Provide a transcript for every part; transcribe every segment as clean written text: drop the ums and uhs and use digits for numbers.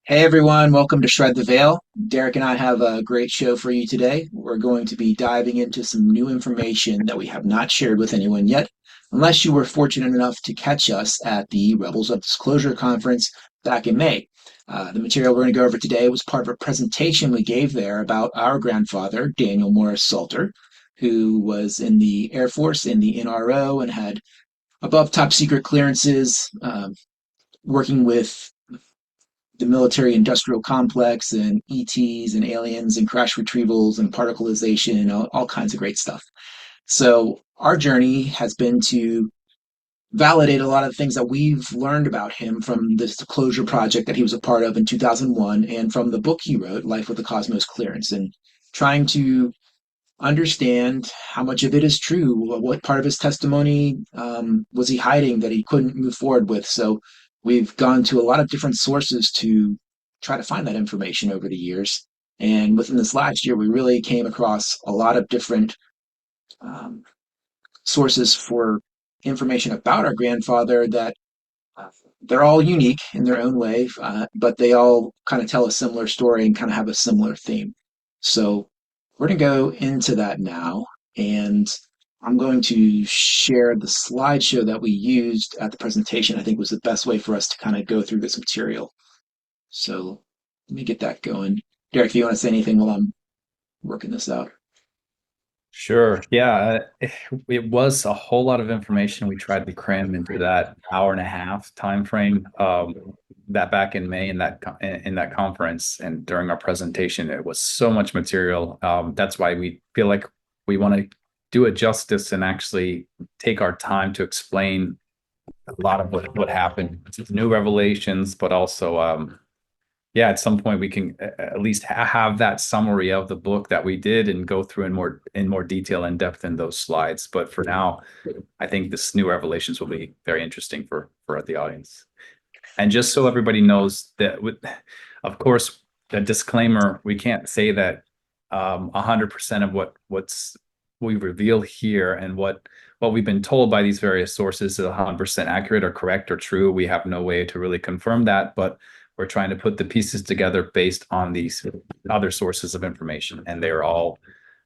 Hey everyone, welcome to Shred the Veil. Derek and I have a great show for you today. We're going to be diving into some new information that we have not shared with anyone yet, unless you were fortunate enough to catch us at the Rebels of Disclosure conference back in May. The material we're going to go over today was part of a presentation we gave there about our grandfather, Daniel Morris Salter, who was in the Air Force in the NRO and had above top secret clearances, working with the military industrial complex and ETs and aliens and crash retrievals and particleization and all kinds of great stuff. So our journey has been to validate a lot of the things that we've learned about him from this disclosure project that he was a part of in 2001 and from the book he wrote, Life with the Cosmos Clearance, and trying to understand how much of it is true. What part of his testimony was he hiding that he couldn't move forward with? So we've gone to a lot of different sources to try to find that information over the years. And within this last year, we really came across a lot of different um, sources for information about our grandfather that they're all unique in their own way, but they all kind of tell a similar story and kind of have a similar theme. So we're going to go into that now, and I'm going to share the slideshow that we used at the presentation. I think was the best way for us to kind of go through this material. So let me get that going. Derek, if you want to say anything while I'm working this out. Sure. Yeah, it was a whole lot of information we tried to cram into that hour and a half time frame. That back in May in that conference and during our presentation, it was so much material. That's why we feel like we want to do it justice and actually take our time to explain a lot of what happened. It's new revelations, but also yeah, at some point we can at least have that summary of the book that we did and go through in more detail and depth in those slides. But for now, I think this new revelations will be very interesting for the audience. And just so everybody knows that, of course, the disclaimer: we can't say that 100% of what's we reveal here and what we've been told by these various sources is 100% accurate or correct or true. We have no way to really confirm that, but we're trying to put the pieces together based on these other sources of information, and they're all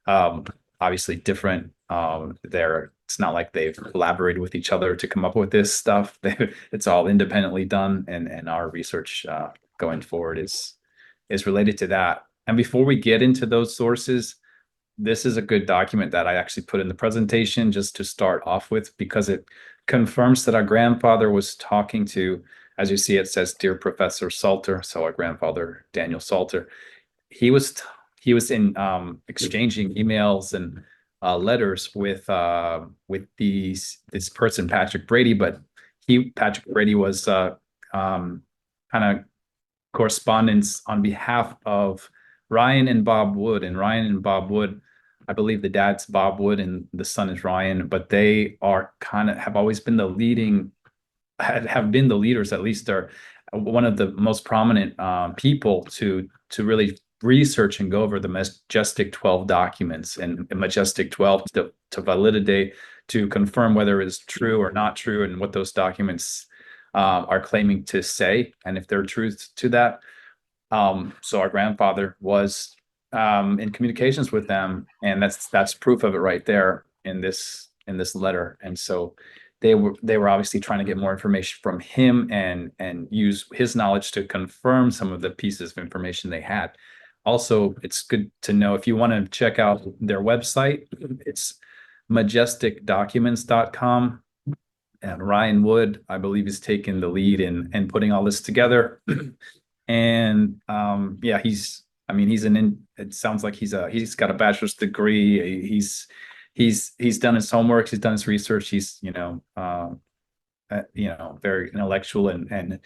obviously different. It's not like they've collaborated with each other to come up with this stuff. It's all independently done, and our research going forward is related to that. And before we get into those sources, this is a good document that I actually put in the presentation just to start off with, because it confirms that our grandfather was talking to, as you see, it says, "Dear Professor Salter," so our grandfather, Daniel Salter. He was in exchanging emails and letters with this person, Patrick Brady, but Patrick Brady was kind of correspondence on behalf of Ryan and Bob Wood. And Ryan and Bob Wood, I believe the dad's Bob Wood and the son is Ryan, but they are have always been the have been the leaders, at least are one of the most prominent people to really research and go over the Majestic 12 documents, and Majestic 12 to validate, to confirm whether it's true or not true, and what those documents are claiming to say, and if there are truths to that. So our grandfather was in communications with them, and that's proof of it right there in this letter. And so they were obviously trying to get more information from him and use his knowledge to confirm some of the pieces of information they had. Also, it's good to know, if you want to check out their website, it's majesticdocuments.com. And Ryan Wood, I believe, is taking the lead in putting all this together. And yeah, it sounds like he's got a bachelor's degree. He's done his homework, he's done his research, he's very intellectual, and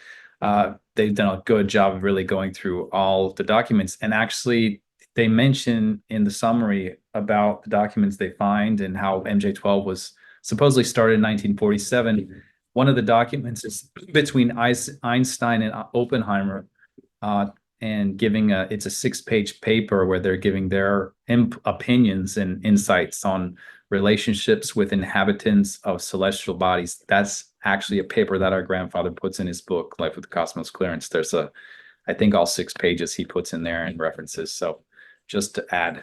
they've done a good job of really going through all the documents. And actually, they mention in the summary about the documents they find and how MJ12 was supposedly started in 1947. One of the documents is between Einstein and Oppenheimer, and it's a 6-page paper where they're giving their opinions and insights on relationships with inhabitants of celestial bodies. That's actually a paper that our grandfather puts in his book, Life with the Cosmos Clearance. There's I think all 6 pages he puts in there and references. So just to add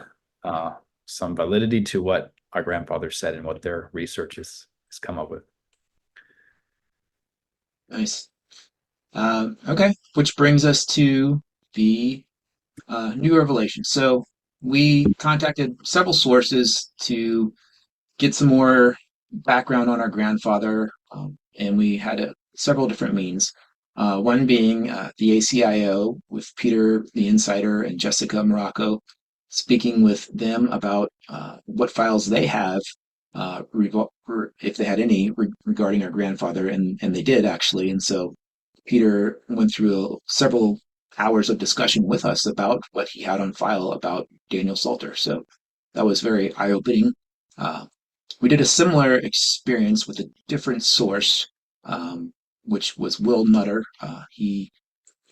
some validity to what our grandfather said and what their research has come up with. Nice. Okay, which brings us to the new revelation. So we contacted several sources to get some more background on our grandfather, and we had several different means. One being the ACIO with Peter the Insider and Jessica Morocco, speaking with them about what files they have, if they had any, regarding our grandfather, and they did actually. And so Peter went through several hours of discussion with us about what he had on file about Daniel Salter. So that was very eye-opening. We did a similar experience with a different source, which was Will Nutter. He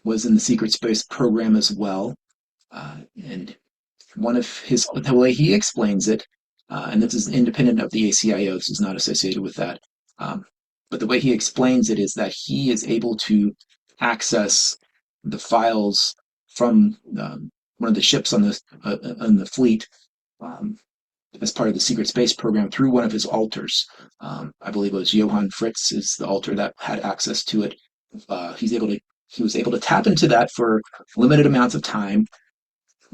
was in the secret space program as well. And one of the way he explains it, and this is independent of the ACIO, this is not associated with that. But the way he explains it is that he is able to access the files from one of the ships on the fleet, as part of the secret space program, through one of his alters. I believe it was Johann Fritz is the alter that had access to it. He was able to tap into that for limited amounts of time.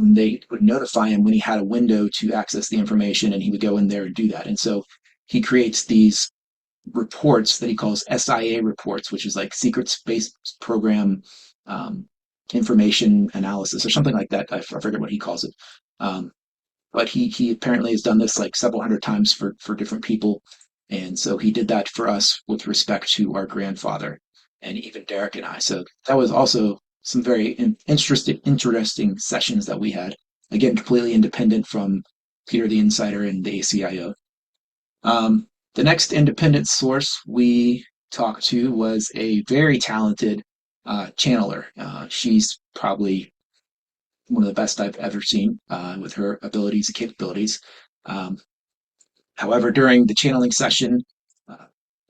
They would notify him when he had a window to access the information, and he would go in there and do that. And so he creates these reports that he calls SIA reports, which is like secret space program information analysis or something like that. I forget what he calls it. But he apparently has done this like several hundred times for different people. And so he did that for us with respect to our grandfather and even Derek and I. So that was also some very interesting sessions that we had. Again, completely independent from Peter the Insider and the ACIO. The next independent source we talked to was a very talented channeler. She's probably one of the best I've ever seen with her abilities and capabilities. However, during the channeling session,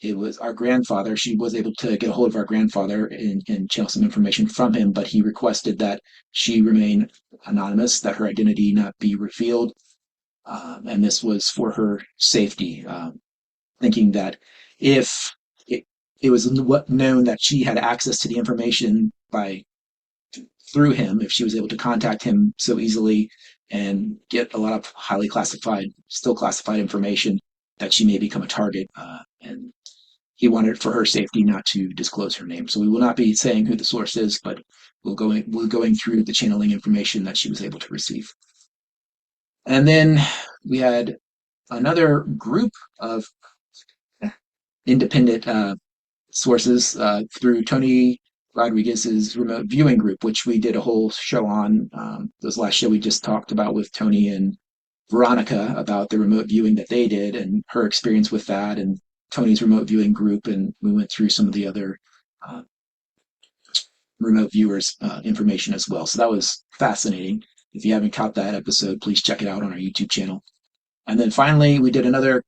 it was our grandfather. She was able to get a hold of our grandfather and channel some information from him, but he requested that she remain anonymous, that her identity not be revealed. And this was for her safety, thinking that if it was known that she had access to the information through him, if she was able to contact him so easily and get a lot of still classified information, that she may become a target. And he wanted for her safety not to disclose her name. So we will not be saying who the source is, but we're going through the channeling information that she was able to receive. And then we had another group of independent sources through Tony Rodriguez's remote viewing group, which we did a whole show on. This last show we just talked about with Tony and Veronica about the remote viewing that they did and her experience with that, and Tony's remote viewing group, and we went through some of the other remote viewers information as well. So that was fascinating. If you haven't caught that episode, please check it out on our YouTube channel. And then finally, we did another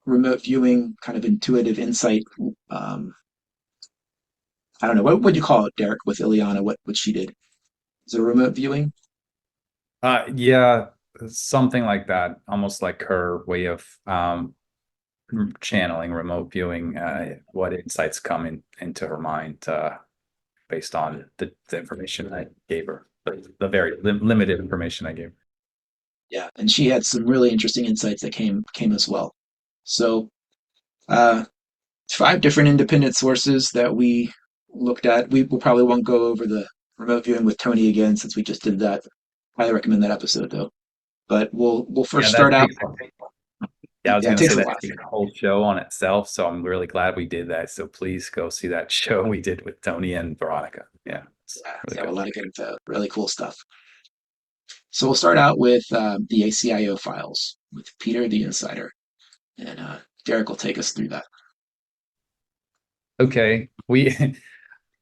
remote viewing kind of intuitive insight. I don't know, what would you call it, Derek, with Ileana, what she did? Is it a remote viewing? Yeah, something like that. Almost like her way of channeling, remote viewing, what insights come into her mind based on the information I gave her, the very limited information I gave her. Yeah, and she had some really interesting insights that came as well. So, uh, 5 different independent sources that we looked at. We will probably won't go over the remote viewing with Tony again since we just did that. Highly recommend that episode though. But we'll Yeah, first start out. I was Yeah, it going to takes say a that while. takes a whole show on itself. So I'm really glad we did that. So please go see that show we did with Tony and Veronica. Yeah, it's really Yeah, a good. lot of good info, really cool stuff. So we'll start out with the ACIO files with Peter the Insider, and Derek will take us through that. Okay,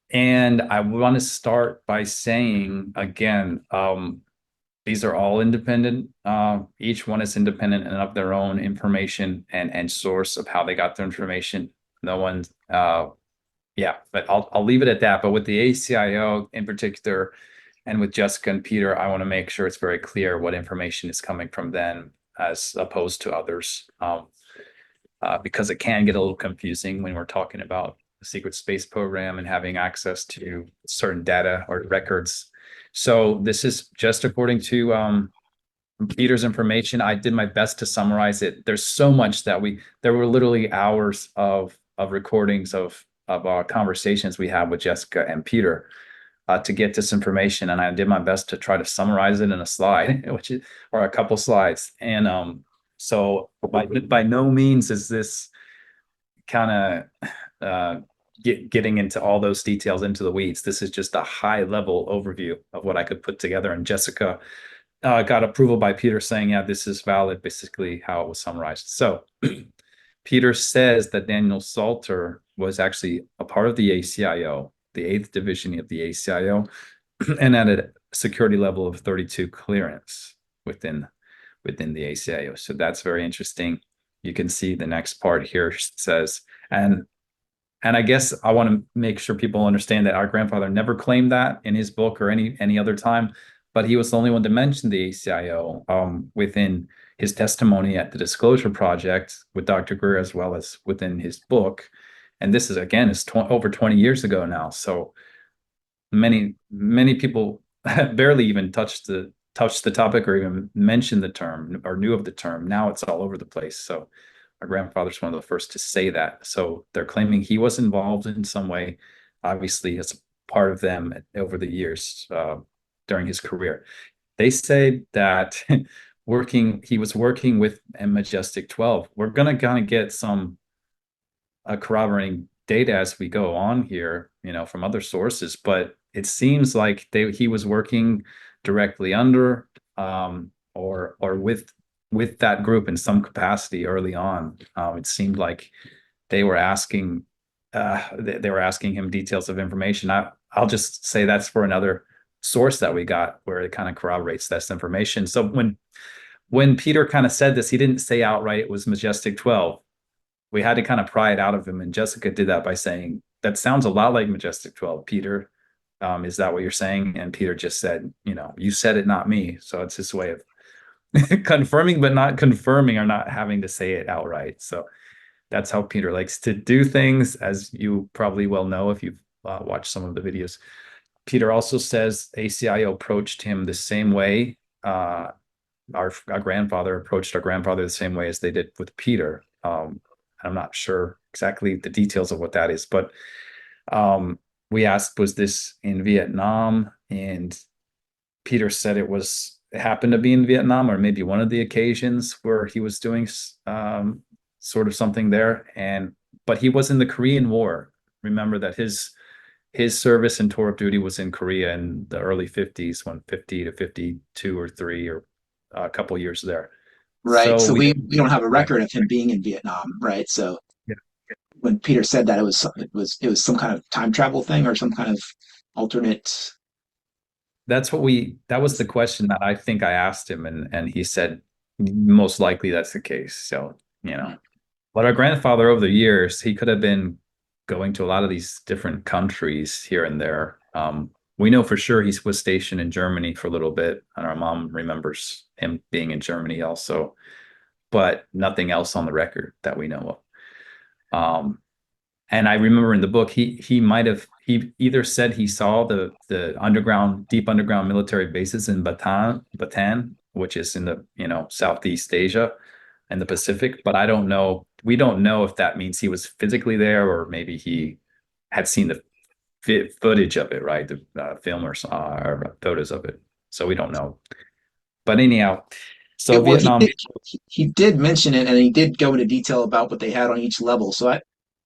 and I want to start by saying again, these are all independent. Each one is independent and of their own information and source of how they got their information. No one yeah, but I'll leave it at that. But with the ACIO in particular, and with Jessica and Peter, I want to make sure it's very clear what information is coming from them as opposed to others, because it can get a little confusing when we're talking about the secret space program and having access to certain data or records. So this is just according to Peter's information. I did my best to summarize it. There's so much that there were literally hours of recordings of our conversations we had with Jessica and Peter to get this information, and I did my best to try to summarize it in a slide, which is or a couple slides. And so by no means is this kind of getting into all those details into the weeds. This is just a high level overview of what I could put together, and Jessica got approval by Peter saying, yeah, this is valid, basically how it was summarized. So Peter says that Daniel Salter was actually a part of the ACIO, the 8th division of the ACIO, and at a security level of 32 clearance within the ACIO. So that's very interesting. You can see the next part here says, and I guess I want to make sure people understand that our grandfather never claimed that in his book or any other time, but he was the only one to mention the ACIO within his testimony at the Disclosure Project with Dr. Greer, as well as within his book. And this is, again, is over 20 years ago now. So many people barely even touched the topic or even mentioned the term or knew of the term. Now it's all over the place. So our grandfather's one of the first to say that. So they're claiming he was involved in some way, obviously as a part of them over the years during his career. They say that he was working with Majestic 12. We're going to kind of get some corroborating data as we go on here, from other sources, but it seems like he was working directly under or with that group in some capacity early on. It seemed like they were asking him details of information. I'll just say that's for another source that we got where it kind of corroborates this information. So when Peter kind of said this, he didn't say outright it was Majestic 12. We had to kind of pry it out of him, and Jessica did that by saying, that sounds a lot like Majestic 12, Peter. Is that what you're saying? And Peter just said, you said it, not me. So it's his way of confirming, but not confirming, or not having to say it outright. So that's how Peter likes to do things, as you probably well know if you've watched some of the videos. Peter also says ACIO approached him the same way. Our grandfather approached our grandfather the same way as they did with Peter. I'm not sure exactly the details of what that is, but we asked, was this in Vietnam? And Peter said it happened to be in Vietnam, or maybe one of the occasions where he was doing sort of something there. But he was in the Korean War. Remember that his service and tour of duty was in Korea in the early 50s, when 50 to 52 or 3 or a couple of years there. Right. So So we we don't have a yeah, record of him being in Vietnam, right? So yeah. when Peter said that, it was some kind of time travel thing or some kind of alternate. That was the question that I think I asked him, and he said most likely that's the case. So, but our grandfather over the years, he could have been going to a lot of these different countries here and there. We know for sure he was stationed in Germany for a little bit, and our mom remembers him being in Germany also, but nothing else on the record that we know of. And I remember in the book, he either said he saw the deep underground military bases in Bataan, which is in the Southeast Asia and the Pacific, but I don't know. We don't know if that means he was physically there, or maybe he had seen the footage of it, right? The film or photos of it. So we don't know. But anyhow, so Well, he Vietnam. did, he did mention it, and he did go into detail about what they had on each level. So I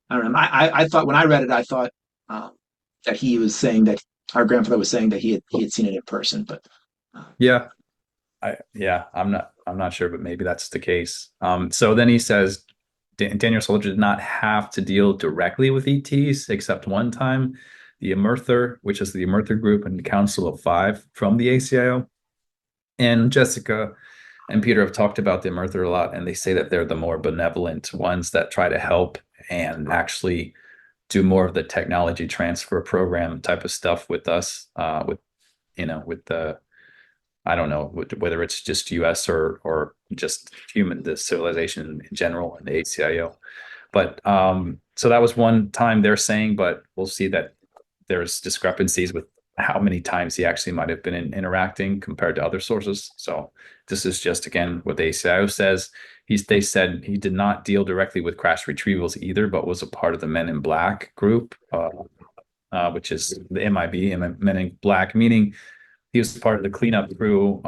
don't know. I thought when I read it, I thought um, that he was saying that our grandfather was saying that he had seen it in person, but Yeah, I'm not sure, but maybe that's the case. So then he says Daniel Soldier did not have to deal directly with ETs except one time, the Emerther, which is the Emerther group and the Council of Five from the ACIO. And Jessica and Peter have talked about the Emerther a lot, and they say that they're the more benevolent ones that try to help and actually do more of the technology transfer program type of stuff with us, with the, I don't know whether it's just US or just the civilization in general and the ACIO. But so that was one time they're saying, but we'll see that there's discrepancies with how many times he actually might have been interacting compared to other sources. So this is just, again, what the ACIO says. They said he did not deal directly with crash retrievals either, but was a part of the Men in Black group, which is the MIB, Men in Black, meaning he was part of the cleanup crew,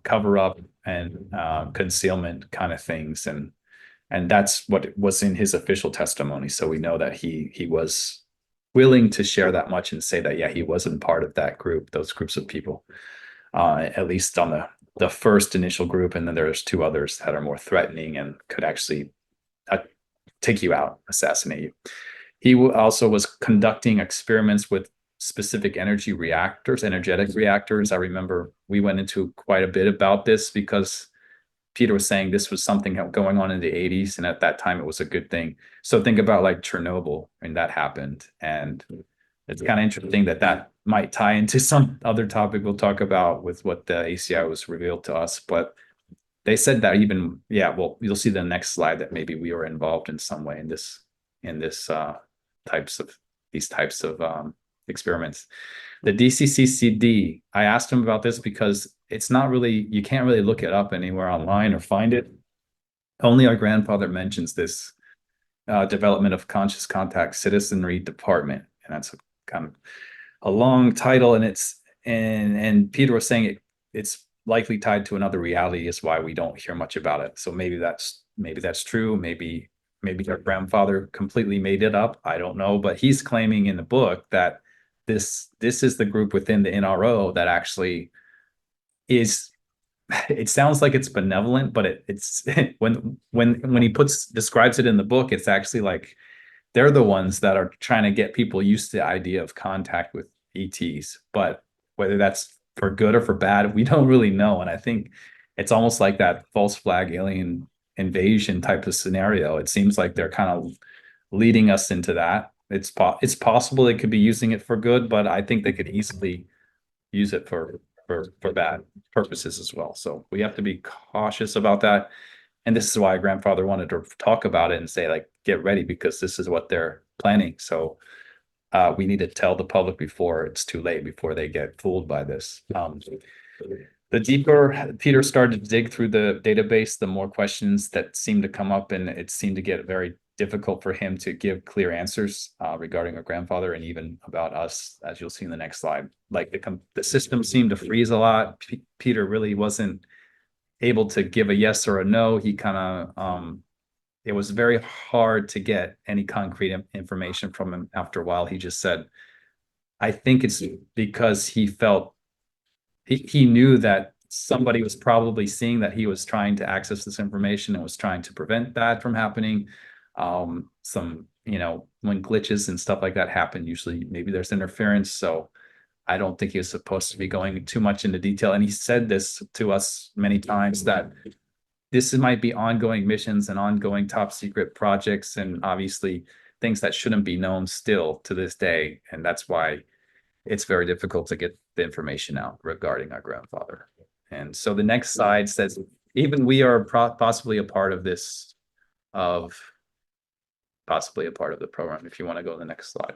cover up and concealment kind of things. And that's what was in his official testimony. So we know that he was willing to share that much and say that, yeah, he wasn't part of that group, those groups of people, at least on the first initial group. And then there's two others that are more threatening and could actually take you out, assassinate you. He also was conducting experiments with specific energetic reactors. I remember we went into quite a bit about this because Peter was saying this was something going on in the 80s, and at that time it was a good thing. So think about like Chernobyl, and that happened. And it's kind of interesting that might tie into some other topic we'll talk about with what the ACI was revealed to us. But they said that even, yeah, well, you'll see the next slide that maybe we were involved in some way in these types of experiments. The DCCCD, I asked him about this because it's not really, you can't really look it up anywhere online or find it. Only our grandfather mentions this development of conscious contact citizenry department. And that's kind of a long title. And Peter was saying it's likely tied to another reality is why we don't hear much about it. So maybe that's true. Maybe our grandfather completely made it up. I don't know, but he's claiming in the book that this is the group within the NRO that actually is. It sounds like it's benevolent, but it's when he describes it in the book, it's actually like they're the ones that are trying to get people used to the idea of contact with ETs. But whether that's for good or for bad, we don't really know. And I think it's almost like that false flag alien invasion type of scenario. It seems like they're kind of leading us into that. It's possible they could be using it for good, but I think they could easily use it for bad purposes as well. So we have to be cautious about that. And this is why grandfather wanted to talk about it and say, like, get ready, because this is what they're planning. So we need to tell the public before it's too late, before they get fooled by this. The deeper Peter started to dig through the database, the more questions that seemed to come up, and it seemed to get very difficult for him to give clear answers regarding our grandfather and even about us, as you'll see in the next slide. Like the system seemed to freeze a lot. Peter really wasn't able to give a yes or a no. He kind of, it was very hard to get any concrete information from him after a while. He just said, I think it's because he felt he knew that somebody was probably seeing that he was trying to access this information and was trying to prevent that from happening. Some, when glitches and stuff like that happen, usually maybe there's interference. So I don't think he was supposed to be going too much into detail. And he said this to us many times, that this might be ongoing missions and ongoing top secret projects, and obviously things that shouldn't be known still to this day. And that's why it's very difficult to get the information out regarding our grandfather. And so the next slide says, even we are possibly a part of this, possibly a part of the program. If you want to go to the next slide.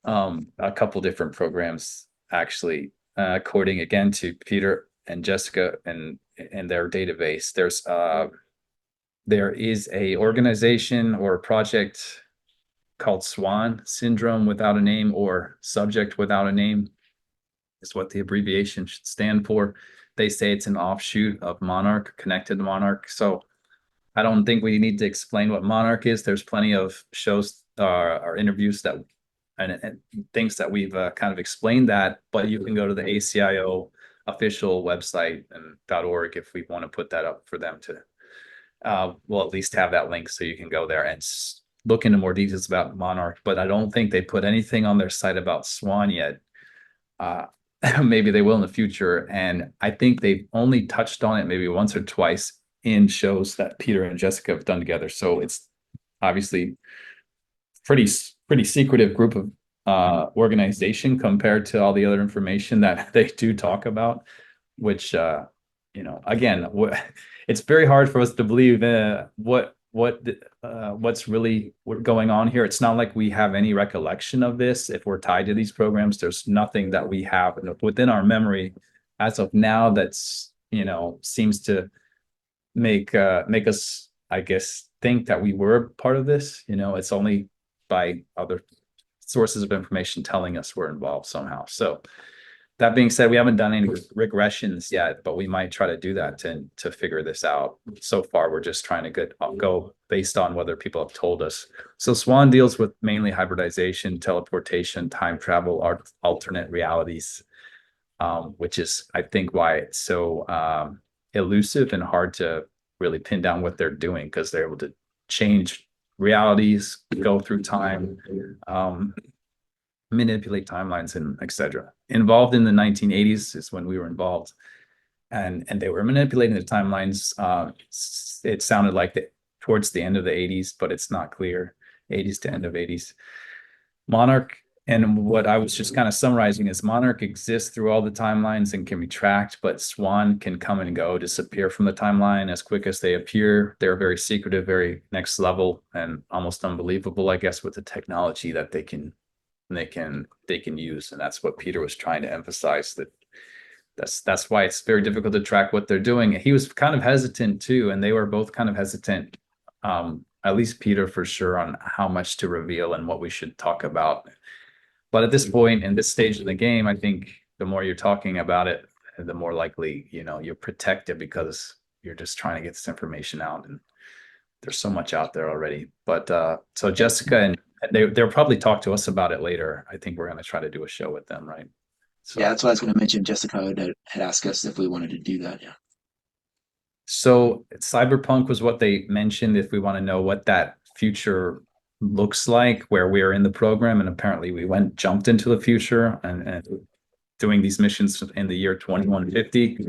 A couple different programs, actually, according again to Peter and Jessica and their database. There is a organization or a project called Swan, Syndrome Without a Name, or Subject Without a Name is what the abbreviation should stand for. They say it's an offshoot of Monarch, connected to Monarch. So I don't think we need to explain what Monarch is. There's plenty of shows or interviews that and things that we've kind of explained that, but you can go to the ACIO official website and .org if we want to put that up for them to, we'll at least have that link so you can go there and look into more details about Monarch. But I don't think they put anything on their site about Swan yet. Maybe they will in the future. And I think they've only touched on it maybe once or twice in shows that Peter and Jessica have done together. So it's obviously pretty pretty secretive group of organization compared to all the other information that they do talk about, which again, it's very hard for us to believe what's really going on here. It's not like we have any recollection of this. If we're tied to these programs, there's nothing that we have within our memory as of now that's seems to make us, I guess, think that we were part of this. It's only by other sources of information telling us we're involved somehow. So that being said, we haven't done any regressions yet, but we might try to do that to figure this out. So far, we're just trying to go based on whether people have told us. So Swan deals with mainly hybridization, teleportation, time travel, alternate realities, which is, I think, why it's so elusive and hard to really pin down what they're doing, because they're able to change realities, go through time, manipulate timelines, and etc. Involved in the 1980s is when we were involved, and they were manipulating the timelines. It sounded like towards the end of the 80s, but it's not clear. 80s to end of 80s. Monarch, and what I was just kind of summarizing is Monarch exists through all the timelines and can be tracked, but Swan can come and go, disappear from the timeline as quick as they appear. They're very secretive, very next level, and almost unbelievable, I guess, with the technology that they can use. And that's what Peter was trying to emphasize, that's why it's very difficult to track what they're doing. He was kind of hesitant too, and they were both kind of hesitant, at least Peter for sure, on how much to reveal and what we should talk about. But at this point, in this stage of the game, I think the more you're talking about it, the more likely you're protected, because you're just trying to get this information out, and there's so much out there already. But so Jessica, and they'll probably talk to us about it later. I think we're going to try to do a show with them, right? So Yeah, that's what I was going to mention. Jessica had asked us if we wanted to do that. Yeah. So cyberpunk was what they mentioned, if we want to know what that future looks like, where we are in the program. And apparently we jumped into the future and doing these missions in the year 2150,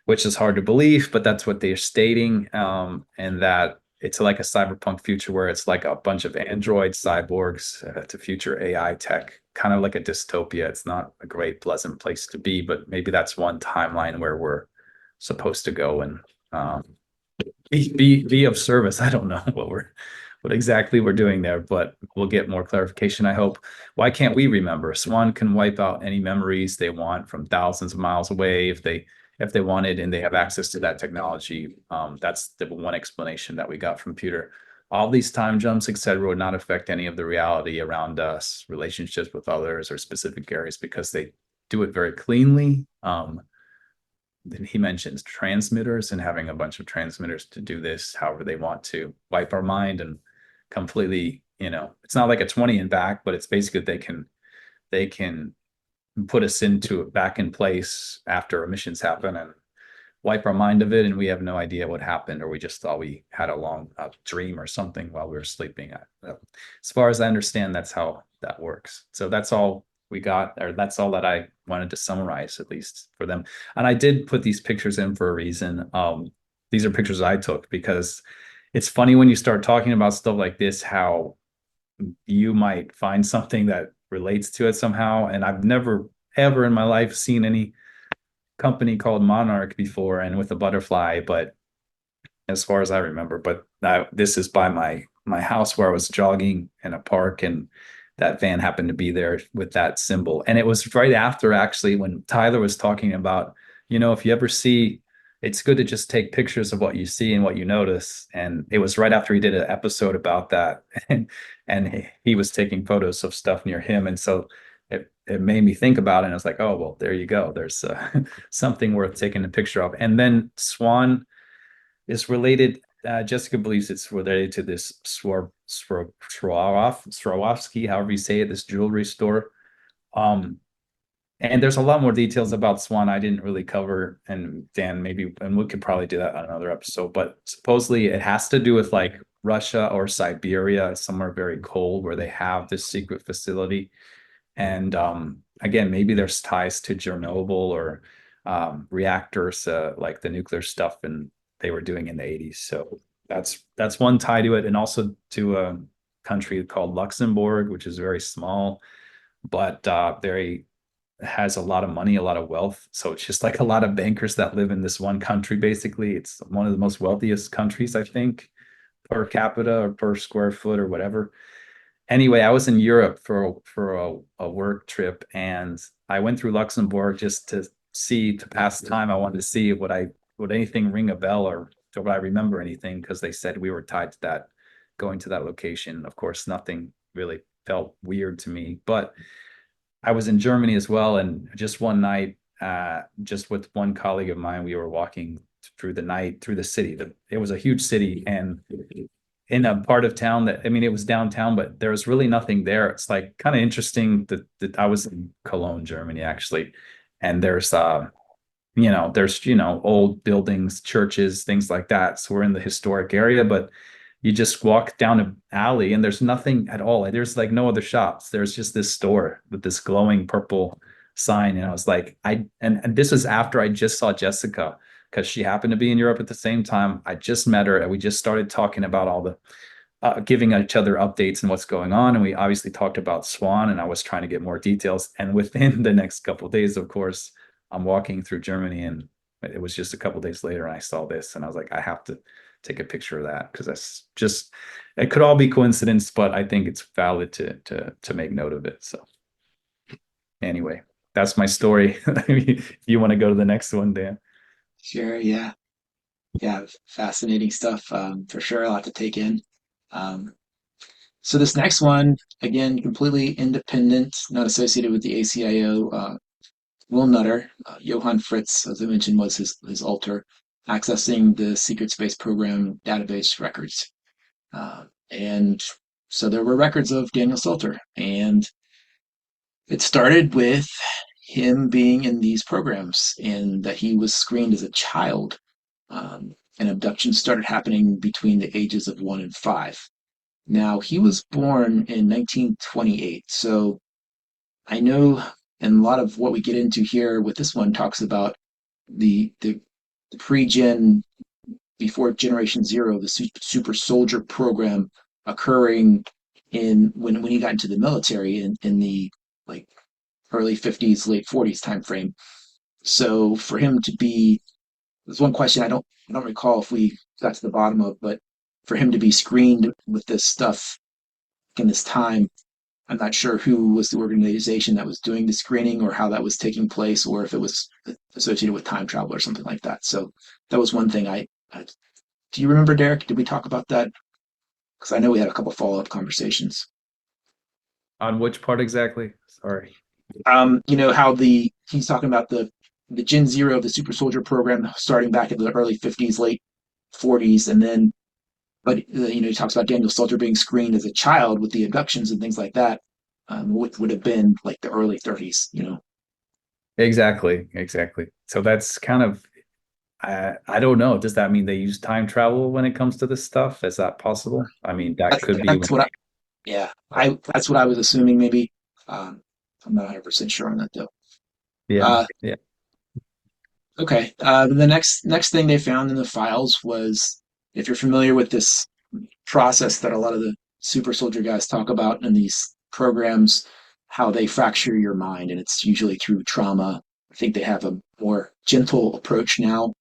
which is hard to believe, but that's what they're stating. And that it's like a cyberpunk future where it's like a bunch of android cyborgs to future AI tech, kind of like a dystopia. It's not a great, pleasant place to be, but maybe that's one timeline where we're supposed to go and be of service. I don't know what exactly we're doing there, but we'll get more clarification, I hope. Why can't we remember? Swan can wipe out any memories they want from thousands of miles away if they wanted, and they have access to that technology. That's the one explanation that we got from Peter. All these time jumps, etc., would not affect any of the reality around us, relationships with others, or specific areas, because they do it very cleanly. Then he mentions transmitters and having a bunch of transmitters to do this however they want to wipe our mind and completely, it's not like a 20 and back, but it's basically they can put us back in place after emissions happen and wipe our mind of it, and we have no idea what happened, or we just thought we had a long dream or something while we were sleeping. As far as I understand, that's how that works. So that's all we got, or that's all that I wanted to summarize, at least for them. And I did put these pictures in for a reason. These are pictures I took, because it's funny when you start talking about stuff like this, how you might find something that relates to it somehow. And I've never ever in my life seen any company called Monarch before, and with a butterfly, but as far as I remember. But this is by my house, where I was jogging in a park, and that van happened to be there with that symbol. And it was right after, actually, when Tyler was talking about, if you ever see, it's good to just take pictures of what you see and what you notice. And it was right after he did an episode about that, and he was taking photos of stuff near him, and so it made me think about it. And I was like, oh, well, there you go. There's something worth taking a picture of. And then Swan is related. Jessica believes it's related to this Swarovski, however you say it, this jewelry store. And there's a lot more details about Swan I didn't really cover, and Dan, maybe, and we could probably do that on another episode. But supposedly it has to do with like Russia or Siberia, somewhere very cold, where they have this secret facility. And again, maybe there's ties to Chernobyl or reactors, like the nuclear stuff and they were doing in the 80s. So That's one tie to it, and also to a country called Luxembourg, which is very small, but very has a lot of money, a lot of wealth. So it's just like a lot of bankers that live in this one country. Basically, it's one of the most wealthiest countries, I think, per capita or per square foot or whatever. Anyway, I was in Europe for a work trip, and I went through Luxembourg just to see to pass time. I wanted to see would anything ring a bell or would I remember anything because they said we were tied to that going to that location. Of course, nothing really felt weird to me, but I was in Germany as well, and just one night, just with one colleague of mine, we were walking through the night through the city. It was a huge city, and in a part of town that I mean, it was downtown, but there was really nothing there. It's like kind of interesting that I was in Cologne, Germany, actually, and there's old buildings, churches, things like that. So we're in the historic area, but you just walk down an alley and there's nothing at all. There's like no other shops. There's just this store with this glowing purple sign. And I was like, and this was after I just saw Jessica because she happened to be in Europe at the same time. I just met her and we just started talking about all the giving each other updates and what's going on. And we obviously talked about Swan, and I was trying to get more details. And within the next couple of days, of course, I'm walking through Germany, and it was just a couple of days later, and I saw this, and I was like, I have to take a picture of that because that's just it could all be coincidence, but I think it's valid to make note of it. So anyway, that's my story. If you want to go to the next one, Dan. Sure, yeah. Yeah, fascinating stuff, for sure. A lot to take in. Um, so this next one, again, completely independent, not associated with the ACIO. Will Nutter, Johann Fritz, as I mentioned, was his alter, accessing the secret space program database records. And so there were records of Daniel Salter, and it started with him being in these programs and that he was screened as a child. And abductions started happening between the ages of 1 and 5. Now, he was born in 1928, so I know, and a lot of what we get into here with this one talks about the pre-gen before Generation Zero, the super soldier program occurring in when he got into the military in the like early 50s, late 40s time frame. So for him to be, there's one question I don't recall if we got to the bottom of, but for him to be screened with this stuff in this time, I'm not sure who was the organization that was doing the screening or how that was taking place, or if it was associated with time travel or something like that. So that was one thing I do you remember, Derek? Did we talk about that? Because I know we had a couple follow-up conversations. On which part exactly? Sorry. You know how he's talking about the Gen Zero, the super soldier program starting back in the early 50s, late 40s, and then but he talks about Daniel Salter being screened as a child with the abductions and things like that, which would have been like the early 30s. Exactly, exactly. So that's kind of I don't know. Does that mean they use time travel when it comes to this stuff? Is that possible? I mean, that That's could be that's when what yeah, I that's what I was assuming maybe. Um, I'm not 100% sure on that though. yeah, Uh, yeah. okay. The next thing they found in the files was, if you're familiar with this process that a lot of the super soldier guys talk about in these programs, how they fracture your mind, and it's usually through trauma. I think they have a more gentle approach now,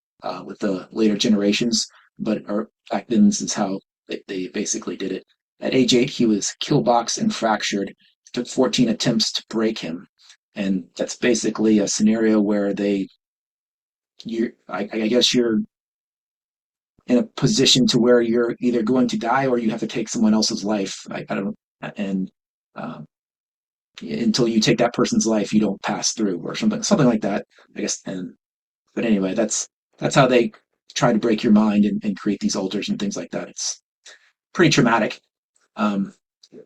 with the later generations, but back then this is how they basically did it. At age 8, he was killboxed and fractured. It took 14 attempts to break him, and that's basically a scenario where I guess you're in a position to where you're either going to die or you have to take someone else's life. I don't, and um, until you take that person's life, you don't pass through or something like that. I guess. But anyway, that's how they try to break your mind and create these altars and things like that. It's pretty traumatic. Um,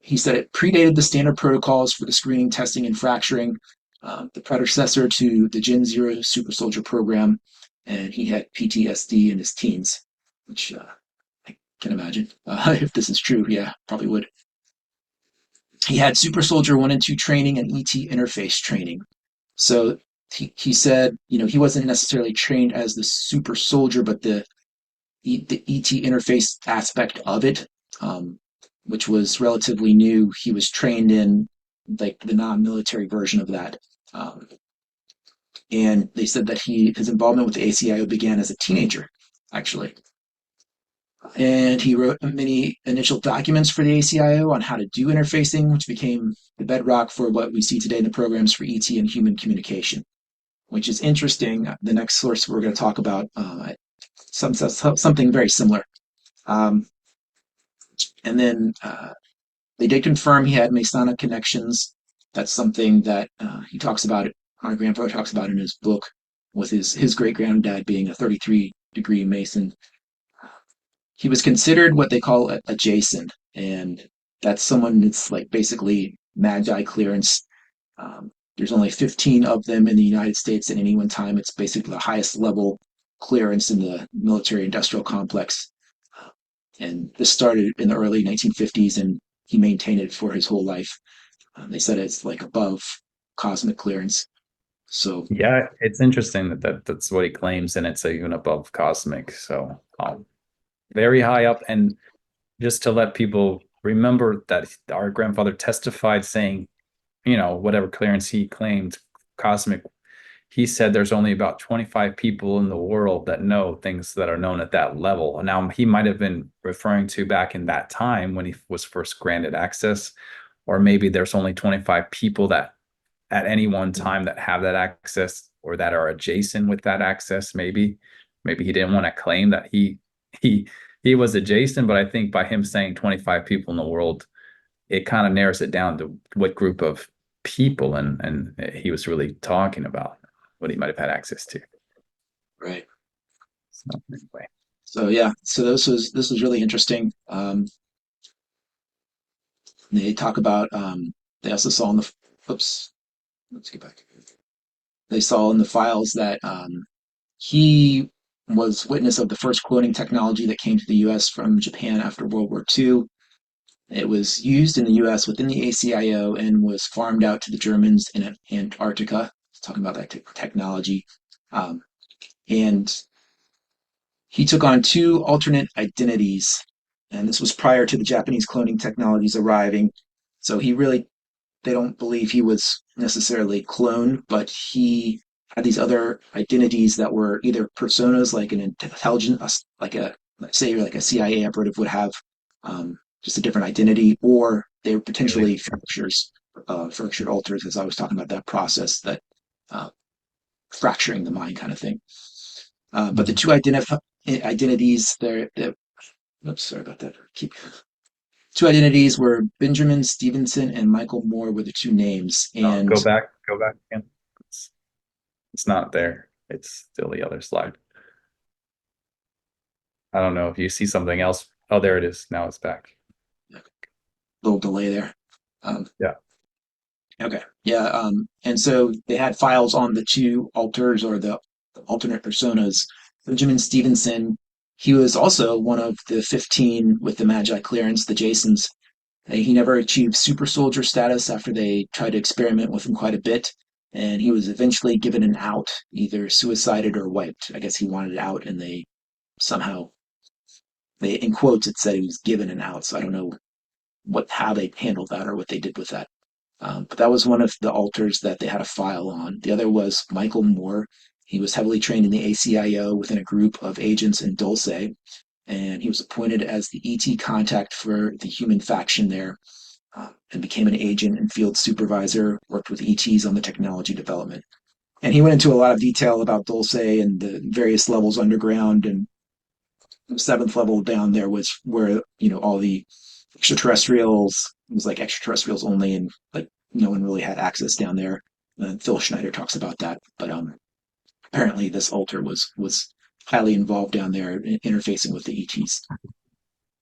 he said it predated the standard protocols for the screening, testing, and fracturing, the predecessor to the Gen Zero Super Soldier program, and he had PTSD in his teens, which I can imagine. If this is true, yeah, probably would. He had Super Soldier 1 and 2 training and ET interface training. So he said, he wasn't necessarily trained as the super soldier, but the ET interface aspect of it, um, which was relatively new. He was trained in like the non-military version of that. Um, and they said that his involvement with the ACIO began as a teenager, actually. And he wrote many initial documents for the ACIO on how to do interfacing, which became the bedrock for what we see today in the programs for ET and human communication, which is interesting. The next source we're going to talk about something very similar. Um, and then they did confirm he had Masonic connections. That's something that he talks about. Our grandfather talks about in his book, with his great granddad being a 33-degree Mason. He was considered what they call a Jason, and that's someone that's like basically Magi clearance. There's only 15 of them in the United States at any one time. It's basically the highest level clearance in the military industrial complex. And this started in the early 1950s, and he maintained it for his whole life. They said it's like above cosmic clearance. So, Yeah, it's interesting that's what he claims, and it's even above cosmic. So very high up. And just to let people remember that our grandfather testified saying, whatever clearance he claimed, cosmic, he said there's only about 25 people in the world that know things that are known at that level. Now, he might have been referring to back in that time when he was first granted access, or maybe there's only 25 people that at any one time that have that access or that are adjacent with that access. Maybe he didn't want to claim that he he was adjacent, but I think by him saying 25 people in the world, it kind of narrows it down to what group of people and he was really talking about, what he might have had access to. right. So anyway. So yeah, so this was really interesting. They talk about they also saw in the oops, let's get back. They saw in the files that he was witness of the first cloning technology that came to the U.S. from Japan after World War II. It was used in the U.S. within the ACIO and was farmed out to the Germans in Antarctica. Talking about that technology, and he took on two alternate identities, and this was prior to the Japanese cloning technologies arriving. So he really, they don't believe he was necessarily cloned, but he had these other identities that were either personas, like an intelligent, like a, let's say, like a CIA operative would have just a different identity, or they were Really? potentially fractured alters, as I was talking about that process that uh, fracturing the mind kind of thing. But the Mhm. two identities, they're oops, sorry about that. Keep two identities were Benjamin Stevenson and Michael Moore were the two names, and Go back again. It's not there. It's still the other slide. I don't know if you see something else. Oh, there it is. Now it's back. a little delay there. Um, Yeah. okay, yeah, and so they had files on the two alters or the alternate personas. Benjamin Stevenson, he was also one of the 15 with the Magi clearance, the Jasons. He never achieved super soldier status after they tried to experiment with him quite a bit, and he was eventually given an out, either suicided or wiped. I guess he wanted out, and they somehow, they in quotes, it said he was given an out. So I don't know how they handled that or what they did with that. But that was one of the alters that they had a file on. The other was Michael Moore. He was heavily trained in the ACIO within a group of agents in Dulce, and he was appointed as the ET contact for the human faction there, and became an agent and field supervisor, worked with ETs on the technology development. And he went into a lot of detail about Dulce and the various levels underground, and the seventh level down there was where, all the extraterrestrials, it was like extraterrestrials only, and like no one really had access down there. Phil Schneider talks about that, but apparently this altar was highly involved down there in interfacing with the ETs.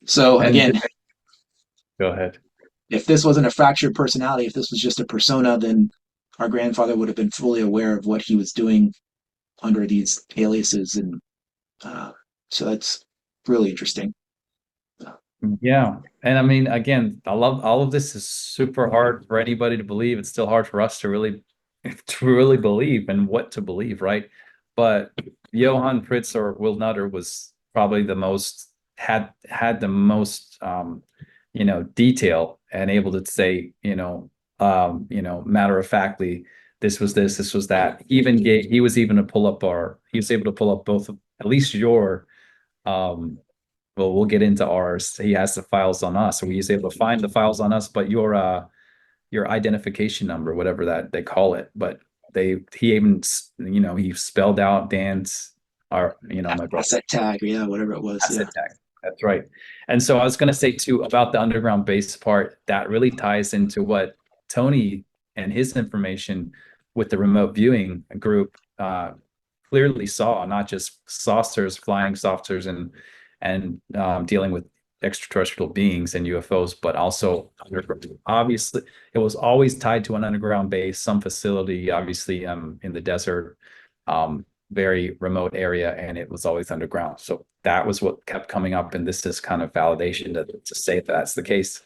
So And again, go ahead. if this wasn't a fractured personality, if this was just a persona, then our grandfather would have been fully aware of what he was doing under these aliases, and uh, so that's really interesting. Uh, Yeah. And I mean, again, I love all of this is super hard for anybody to believe. It's still hard for us to really to really believe and what to believe, right? But Johann Fritz or Will Nutter was probably the most had the most detail and able to say, matter of factly, this was that. He was even to pull up he was able to pull up both at least your um well, we'll get into ours. He has the files on us, so he's able to find the files on us, but your identification number, whatever that they call it. But he even, he spelled out Dan's, my brother, Asset tag, yeah, whatever it was, yeah. asset tag. That's right. And so I was going to say too about the underground base part, that really ties into what Tony and his information with the remote viewing group clearly saw, not just saucers, flying saucers, and dealing with extraterrestrial beings and UFOs, but also obviously it was always tied to an underground base, some facility, obviously in the desert, very remote area, and it was always underground. So that was what kept coming up, and this is kind of validation to say that that's the case.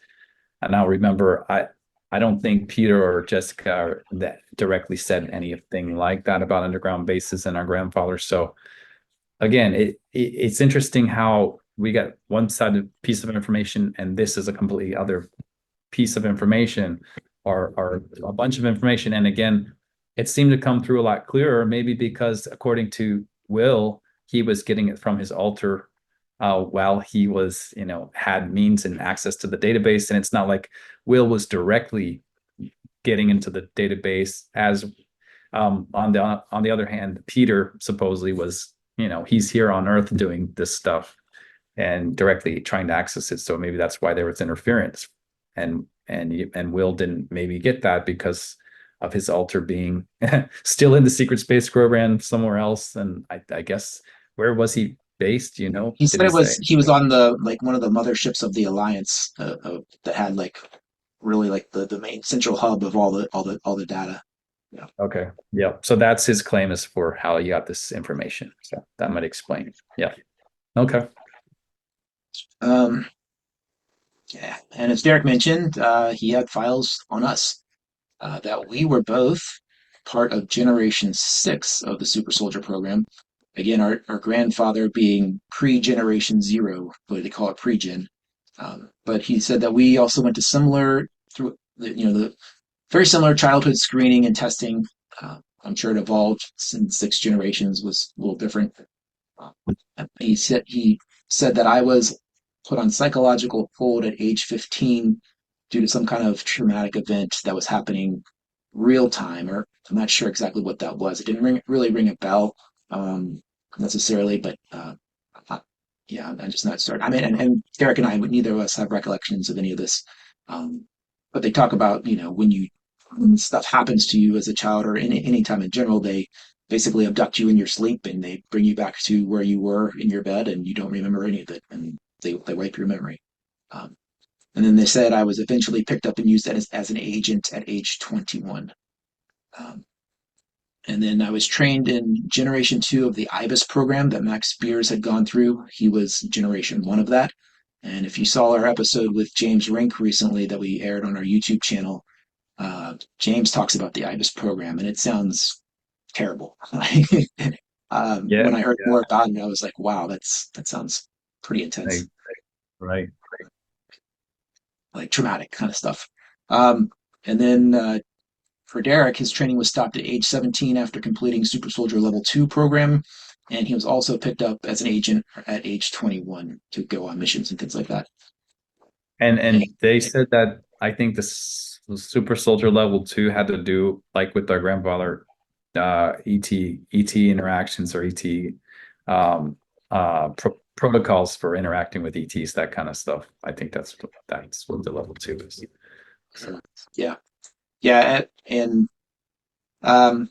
And now remember, I don't think Peter or Jessica that directly said anything like that about underground bases and our grandfathers. So again, it's interesting how we got one sided piece of information, and this is a completely other piece of information, or a bunch of information. And again, it seemed to come through a lot clearer, maybe because according to Will, he was getting it from his altar while he was, had means and access to the database. And it's not like Will was directly getting into the database as on the other hand, Peter supposedly was, he's here on Earth doing this stuff and directly trying to access it. So maybe that's why there was interference, and Will didn't maybe get that because of his altar being still in the secret space program somewhere else. And I guess, where was he based? He Did said he it was say? he was on the like one of the motherships of the Alliance that had like really like the main central hub of all the data. Yeah. Okay. Yeah. So that's his claim as for how he got this information. So that might explain. Yeah. Okay. Um, yeah. And as Derek mentioned, he had files on us that we were both part of Generation 6 of the Super Soldier program. Again, our grandfather being pre-Generation Zero, but they call it pre-gen. But he said that we also went to similar through the very similar childhood screening and testing. I'm sure it evolved since 6 generations was a little different. Uh, he said that I was put on psychological hold at age 15 due to some kind of traumatic event that was happening real time, or I'm not sure exactly what that was. It didn't really ring a bell necessarily, but yeah, I'm just not certain. I mean, and Derek and I, neither of us have recollections of any of this. Um, but they talk about, when stuff happens to you as a child or any time in general, they basically abduct you in your sleep and they bring you back to where you were in your bed and you don't remember any of it, and they wipe your memory. Um, and then they said I was eventually picked up and used as an agent at age 21. Um, and then I was trained in Generation 2 of the IBIS program that Max Beers had gone through. He was Generation 1 of that. And if you saw our episode with James Rink recently that we aired on our YouTube channel, James talks about the IBIS program, and it sounds terrible. Yeah. When I heard Yeah. more about it, I was like, wow, that sounds pretty Right. intense, Right. like traumatic kind of stuff. Um, and then for Derek, his training was stopped at age 17 after completing Super Soldier Level 2 program, and he was also picked up as an agent at age 21 to go on missions and things like that. And And they said that I think the super soldier level 2 had to do like with our grandfather, ET interactions or ET protocols for interacting with ETs, that kind of stuff. I think that's what the level 2 is. So yeah, yeah, and um,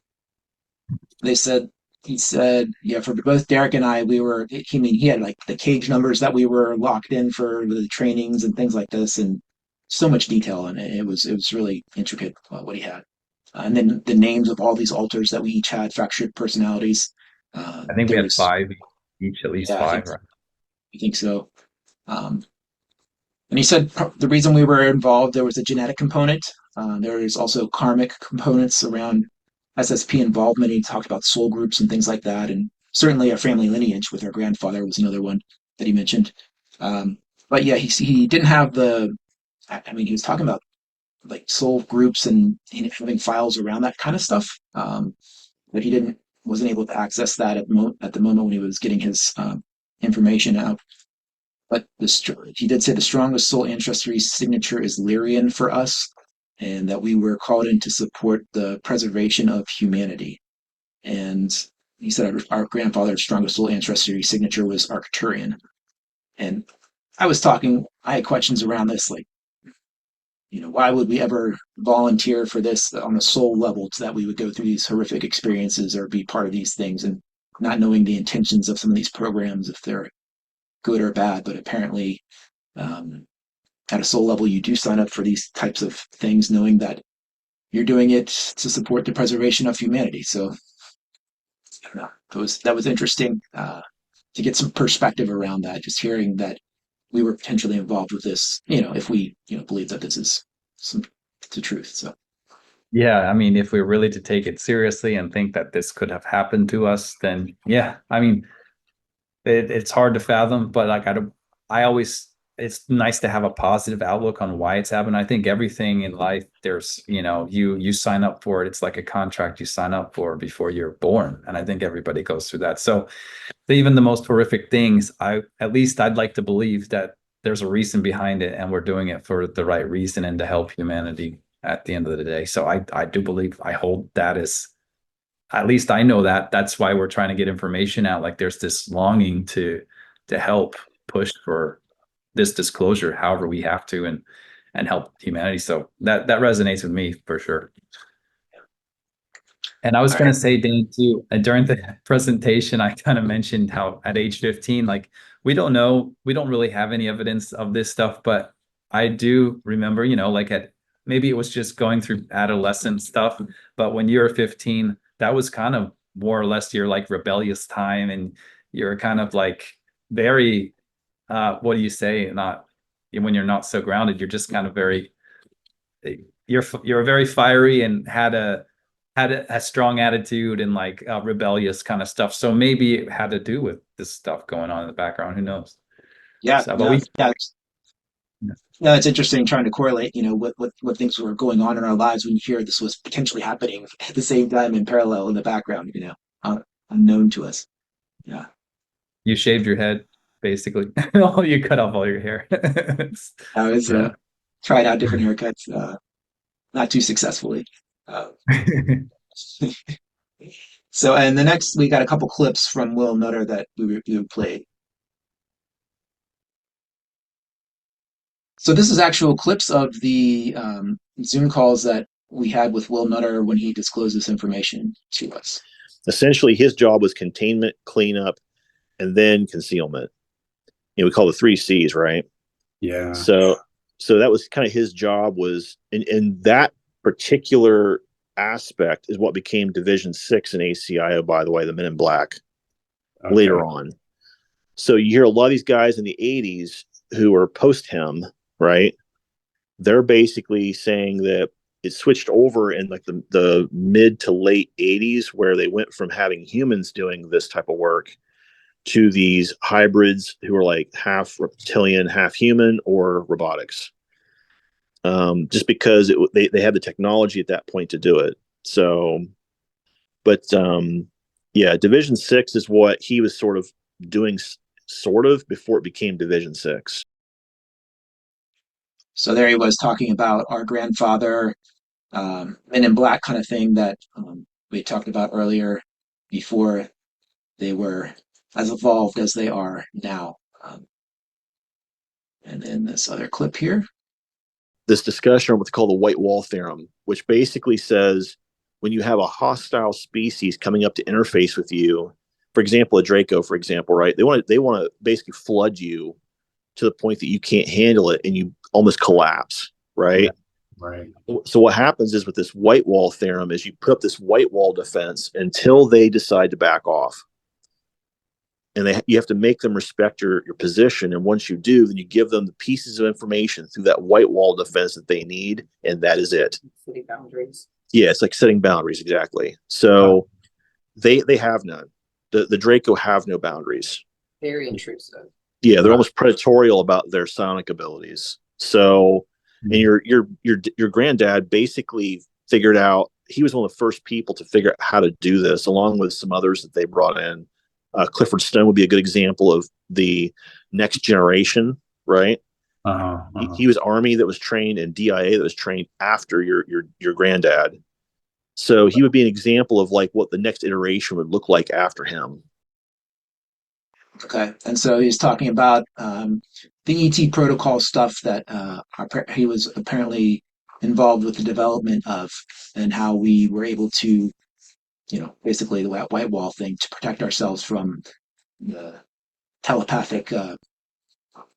they said he said, yeah, for both Derek and I, he had like the cage numbers that we were locked in for the trainings and things like this, and so much detail, and it was really intricate what he had. And then the names of all these alters that we each had, fractured personalities. I think we There had was, five each, at least yeah, five, right? I think so. Um, and he said the reason we were involved, there was a genetic component. There is also karmic components around SSP involvement. He talked about soul groups and things like that. And certainly our family lineage with our grandfather was another one that he mentioned. But yeah, he didn't have the. I mean, he was talking about like soul groups and having files around that kind of stuff. But he didn't wasn't able to access that at the moment when he was getting his information out. But he did say the strongest soul ancestry signature is Lyrian for us, and that we were called in to support the preservation of humanity. And he said our grandfather's strongest soul ancestry signature was Arcturian. And I had questions around this, like, why would we ever volunteer for this on a soul level so that we would go through these horrific experiences or be part of these things and not knowing the intentions of some of these programs, if they're good or bad. But apparently, um, at a soul level, you do sign up for these types of things knowing that you're doing it to support the preservation of humanity. So I don't know. That was interesting to get some perspective around that. Just hearing that we were potentially involved with this, if we believe that this is some the truth. So Yeah, I mean, if we're really to take it seriously and think that this could have happened to us, then yeah, I mean, it's hard to fathom, but like I always, it's nice to have a positive outlook on why it's happened. I think everything in life, there's, you sign up for it. It's like a contract you sign up for before you're born. And I think everybody goes through that. So even the most horrific things, at least I'd like to believe that there's a reason behind it and we're doing it for the right reason and to help humanity at the end of the day. So I do believe, I hold that as, at least I know that that's why we're trying to get information out. Like there's this longing to help push for this disclosure, however we have to, and help humanity. So that resonates with me for sure. And I was all going right. to say, Dan, too, during the presentation, I kind of mentioned how at age 15, like we don't know, we don't really have any evidence of this stuff, but I do remember, like maybe it was just going through adolescent stuff, but when you're 15, that was kind of more or less your like rebellious time, and you're kind of like very, what do you say? Not when you're not so grounded, you're just kind of very, you're very fiery and had a strong attitude and like rebellious kind of stuff. So maybe it had to do with this stuff going on in the background. Who knows? Yeah, So, but no, we, yeah, no, it's interesting trying to correlate, what things were going on in our lives when you hear this was potentially happening at the same time in parallel in the background, unknown to us. Yeah, you shaved your head basically. Oh, you cut off all your hair. I was Yeah. tried out different haircuts, not too successfully. Uh, so, and the next, we got a couple clips from Will Nutter that we played. So this is actual clips of the Zoom calls that we had with Will Nutter when he disclosed this information to us. Essentially, his job was containment, cleanup, and then concealment. We call the three C's, right? Yeah. So that was kind of his job, was in that particular aspect is what became Division 6 in ACIO, by the way, the Men in Black, later on. So you hear a lot of these guys in the 80s who are post him, right? They're basically saying that it switched over in like the mid to late 80s, where they went from having humans doing this type of work to these hybrids who are like half reptilian, half human, or robotics. Just because they had the technology at that point to do it. So, but yeah, Division 6 is what he was sort of doing, sort of before it became Division 6. So there he was talking about our grandfather, Men in Black kind of thing that we talked about earlier before they were as evolved as they are now. And then this other clip here. This discussion on what's called the white wall theorem, which basically says when you have a hostile species coming up to interface with you, for example, a Draco, for example, right? They want to basically flood you to the point that you can't handle it and you almost collapse, right? Yeah. Right. So what happens is with this white wall theorem is you put up this white wall defense until they decide to back off. And you have to make them respect your position. And once you do, then you give them the pieces of information through that white wall defense that they need. And that is it. Setting boundaries. Yeah, it's like setting boundaries, exactly. So they have none. The Draco have no boundaries. Very intrusive. Yeah, they're almost predatory about their sonic abilities. So, and your granddad basically figured out, he was one of the first people to figure out how to do this, along with some others that they brought in. Clifford Stone would be a good example of the next generation, right? He was Army that was trained, and DIA that was trained after your granddad. So he would be an example of like what the next iteration would look like after him. Okay, and so he's talking about the ET protocol stuff that he was apparently involved with the development of, and how we were able to, basically the white wall thing to protect ourselves from the telepathic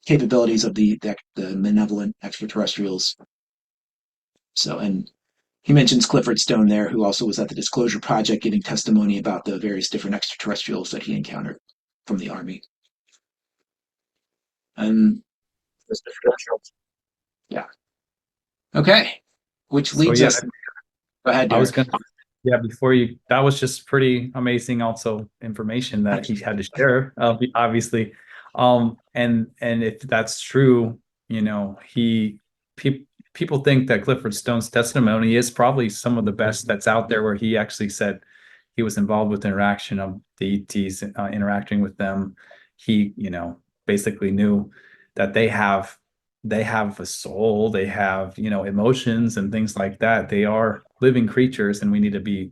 capabilities of the malevolent extraterrestrials. So, and he mentions Clifford Stone there, who also was at the Disclosure Project giving testimony about the various different extraterrestrials that he encountered from the Army. And yeah. Okay. Which leads us. Go ahead, Derek. I was gonna, before you, that was just pretty amazing also information that he had to share, obviously. And if that's true, people think that Clifford Stone's testimony is probably some of the best that's out there, where he actually said he was involved with interaction of the ETs, interacting with them. He, basically knew that they have a soul, they have, emotions and things like that. They are living creatures, and we need to be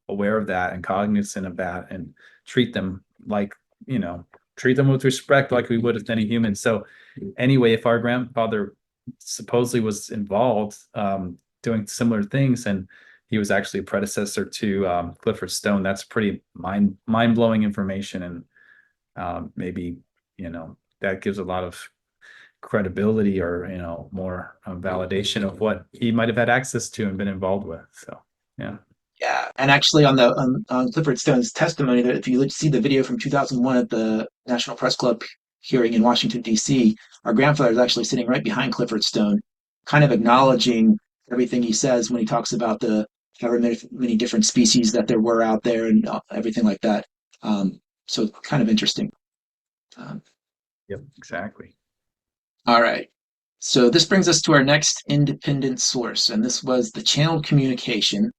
aware of that and cognizant of that, and treat them with respect, like we would with any human. So anyway, if our grandfather supposedly was involved doing similar things, and he was actually a predecessor to Clifford Stone, that's pretty mind-blowing information. And maybe that gives a lot of credibility, or more validation of what he might have had access to and been involved with. So yeah, and actually on Clifford Stone's testimony, that if you see the video from 2001 at the National Press Club hearing in Washington, D.C., our grandfather is actually sitting right behind Clifford Stone, kind of acknowledging everything he says when he talks about the however many different species that there were out there, and everything like that. So kind of interesting. Yep, exactly. All right. So this brings us to our next independent source, and this was the channeled communication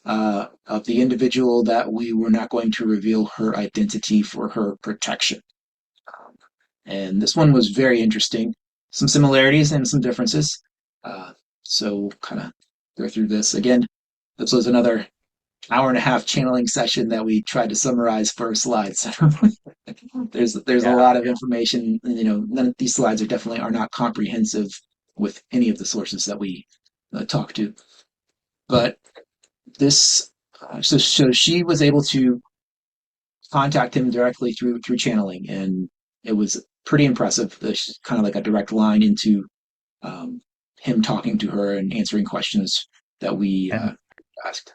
of the individual that we were not going to reveal her identity for her protection. And this one was very interesting. Some similarities and some differences. So kind of go through this. Again, this was another hour-and-a-half channeling session that we tried to summarize for slides. There's a lot of information. None of these slides are not comprehensive with any of the sources that we talk to. But this, so she was able to contact him directly through channeling, and it was pretty impressive. There's kind of like a direct line into him talking to her and answering questions that we asked.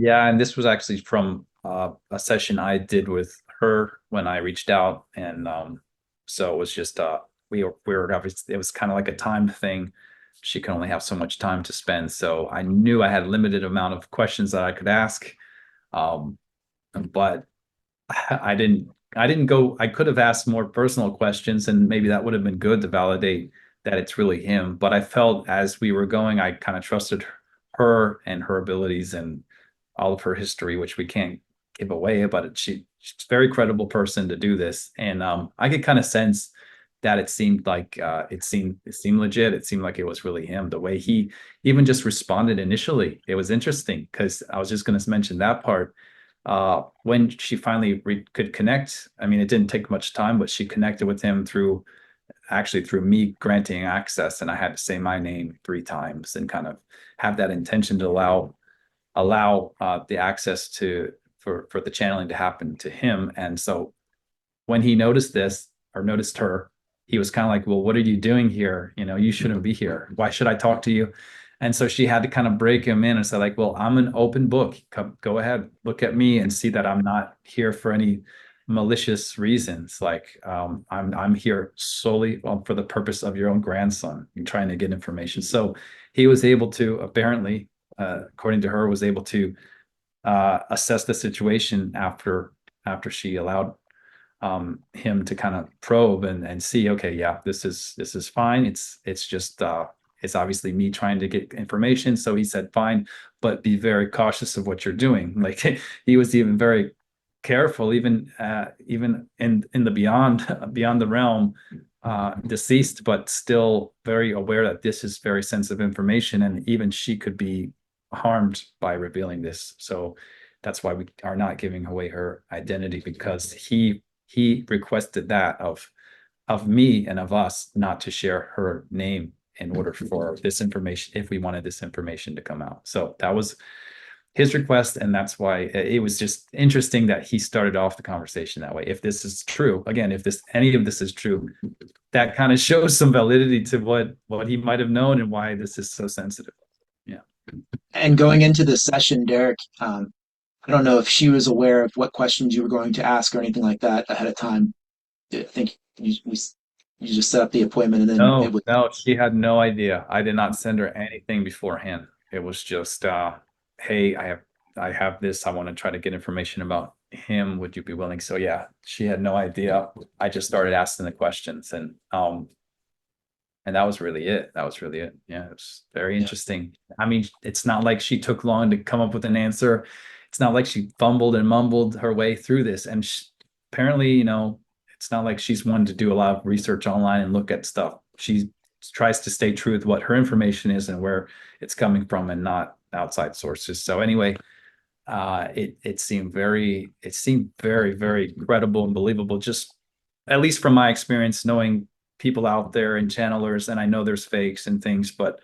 Yeah, and this was actually from a session I did with her when I reached out, and so it was just we were obviously, it was kind of like a time thing. She can only have so much time to spend, so I knew I had a limited amount of questions that I could ask, but I didn't go. I could have asked more personal questions, and maybe that would have been good to validate that it's really him. But I felt as we were going, I kind of trusted her and her abilities and all of her history, which we can't give away, but she's a very credible person to do this. And I could kind of sense that it seemed like it seemed legit. It seemed like it was really him. The way he even just responded initially, it was interesting, because I was just going to mention that part. When she finally could connect, I mean, it didn't take much time, but she connected with him through me granting access, and I had to say my name 3 times and kind of have that intention to allow the access for the channeling to happen to him. And so when he noticed this, or noticed her, he was kind of like, well, what are you doing here? You shouldn't be here. Why should I talk to you? And so she had to kind of break him in and say, like, well, I'm an open book. Go ahead, look at me and see that I'm not here for any malicious reasons. Like, I'm here solely for the purpose of your own grandson. You're trying to get information. So he was able to, apparently, according to her, was able to assess the situation after after she allowed him to kind of probe and see, okay, yeah, this is fine. It's just it's obviously me trying to get information. So he said, fine, but be very cautious of what you're doing. Like he was even very careful, even in the beyond the realm, deceased, but still very aware that this is very sensitive information, and even she could be harmed by revealing this. So that's why we are not giving away her identity, because he requested that of me and of us not to share her name in order for this information, if we wanted this information to come out. So that was his request, and that's why it was just interesting that he started off the conversation that way. If this is true, again, if any of this is true, that kind of shows some validity to what he might have known and why this is so sensitive. Yeah. And going into the session, Derek, I don't know if she was aware of what questions you were going to ask or anything like that ahead of time. I think you just set up the appointment and then it was. No, she had no idea. I did not send her anything beforehand. It was just, hey, I have this. I want to try to get information about him. Would you be willing? So yeah, she had no idea. I just started asking the questions, and that was really it. That was really it. Yeah, it was very interesting. I mean, it's not like she took long to come up with an answer. It's not like she fumbled and mumbled her way through this. And apparently, it's not like she's one to do a lot of research online and look at stuff. She tries to stay true with what her information is and where it's coming from, and not outside sources. So anyway, it seemed very, very credible and believable, just at least from my experience, knowing people out there and channelers, and I know there's fakes and things, but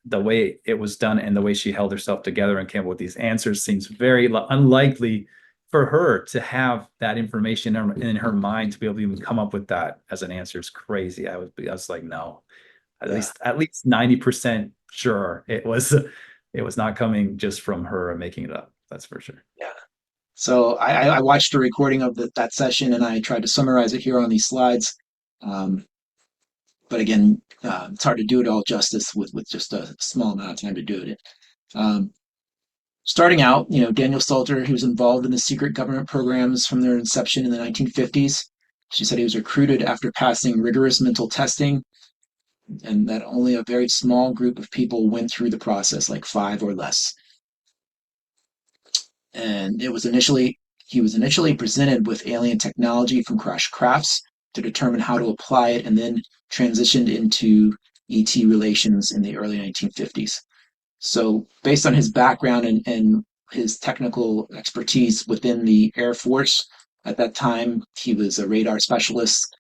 the way it was done and the way she held herself together and came up with these answers seems very unlikely for her to have that information in her mind to be able to even come up with that as an answer. Is crazy. I was like, no, at least 90% sure it was not coming just from her and making it up. That's for sure. Yeah. So I watched a recording of that session, and I tried to summarize it here on these slides. But again, it's hard to do it all justice with just a small amount of time to do it. Starting out, Daniel Salter, he was involved in the secret government programs from their inception in the 1950s. She said he was recruited after passing rigorous mental testing, and that only a very small group of people went through the process, like 5 or less. And he was initially presented with alien technology from crashed crafts to determine how to apply it, and then transitioned into ET relations in the early 1950s. So based on his background and his technical expertise within the Air Force, at that time, he was a radar specialist,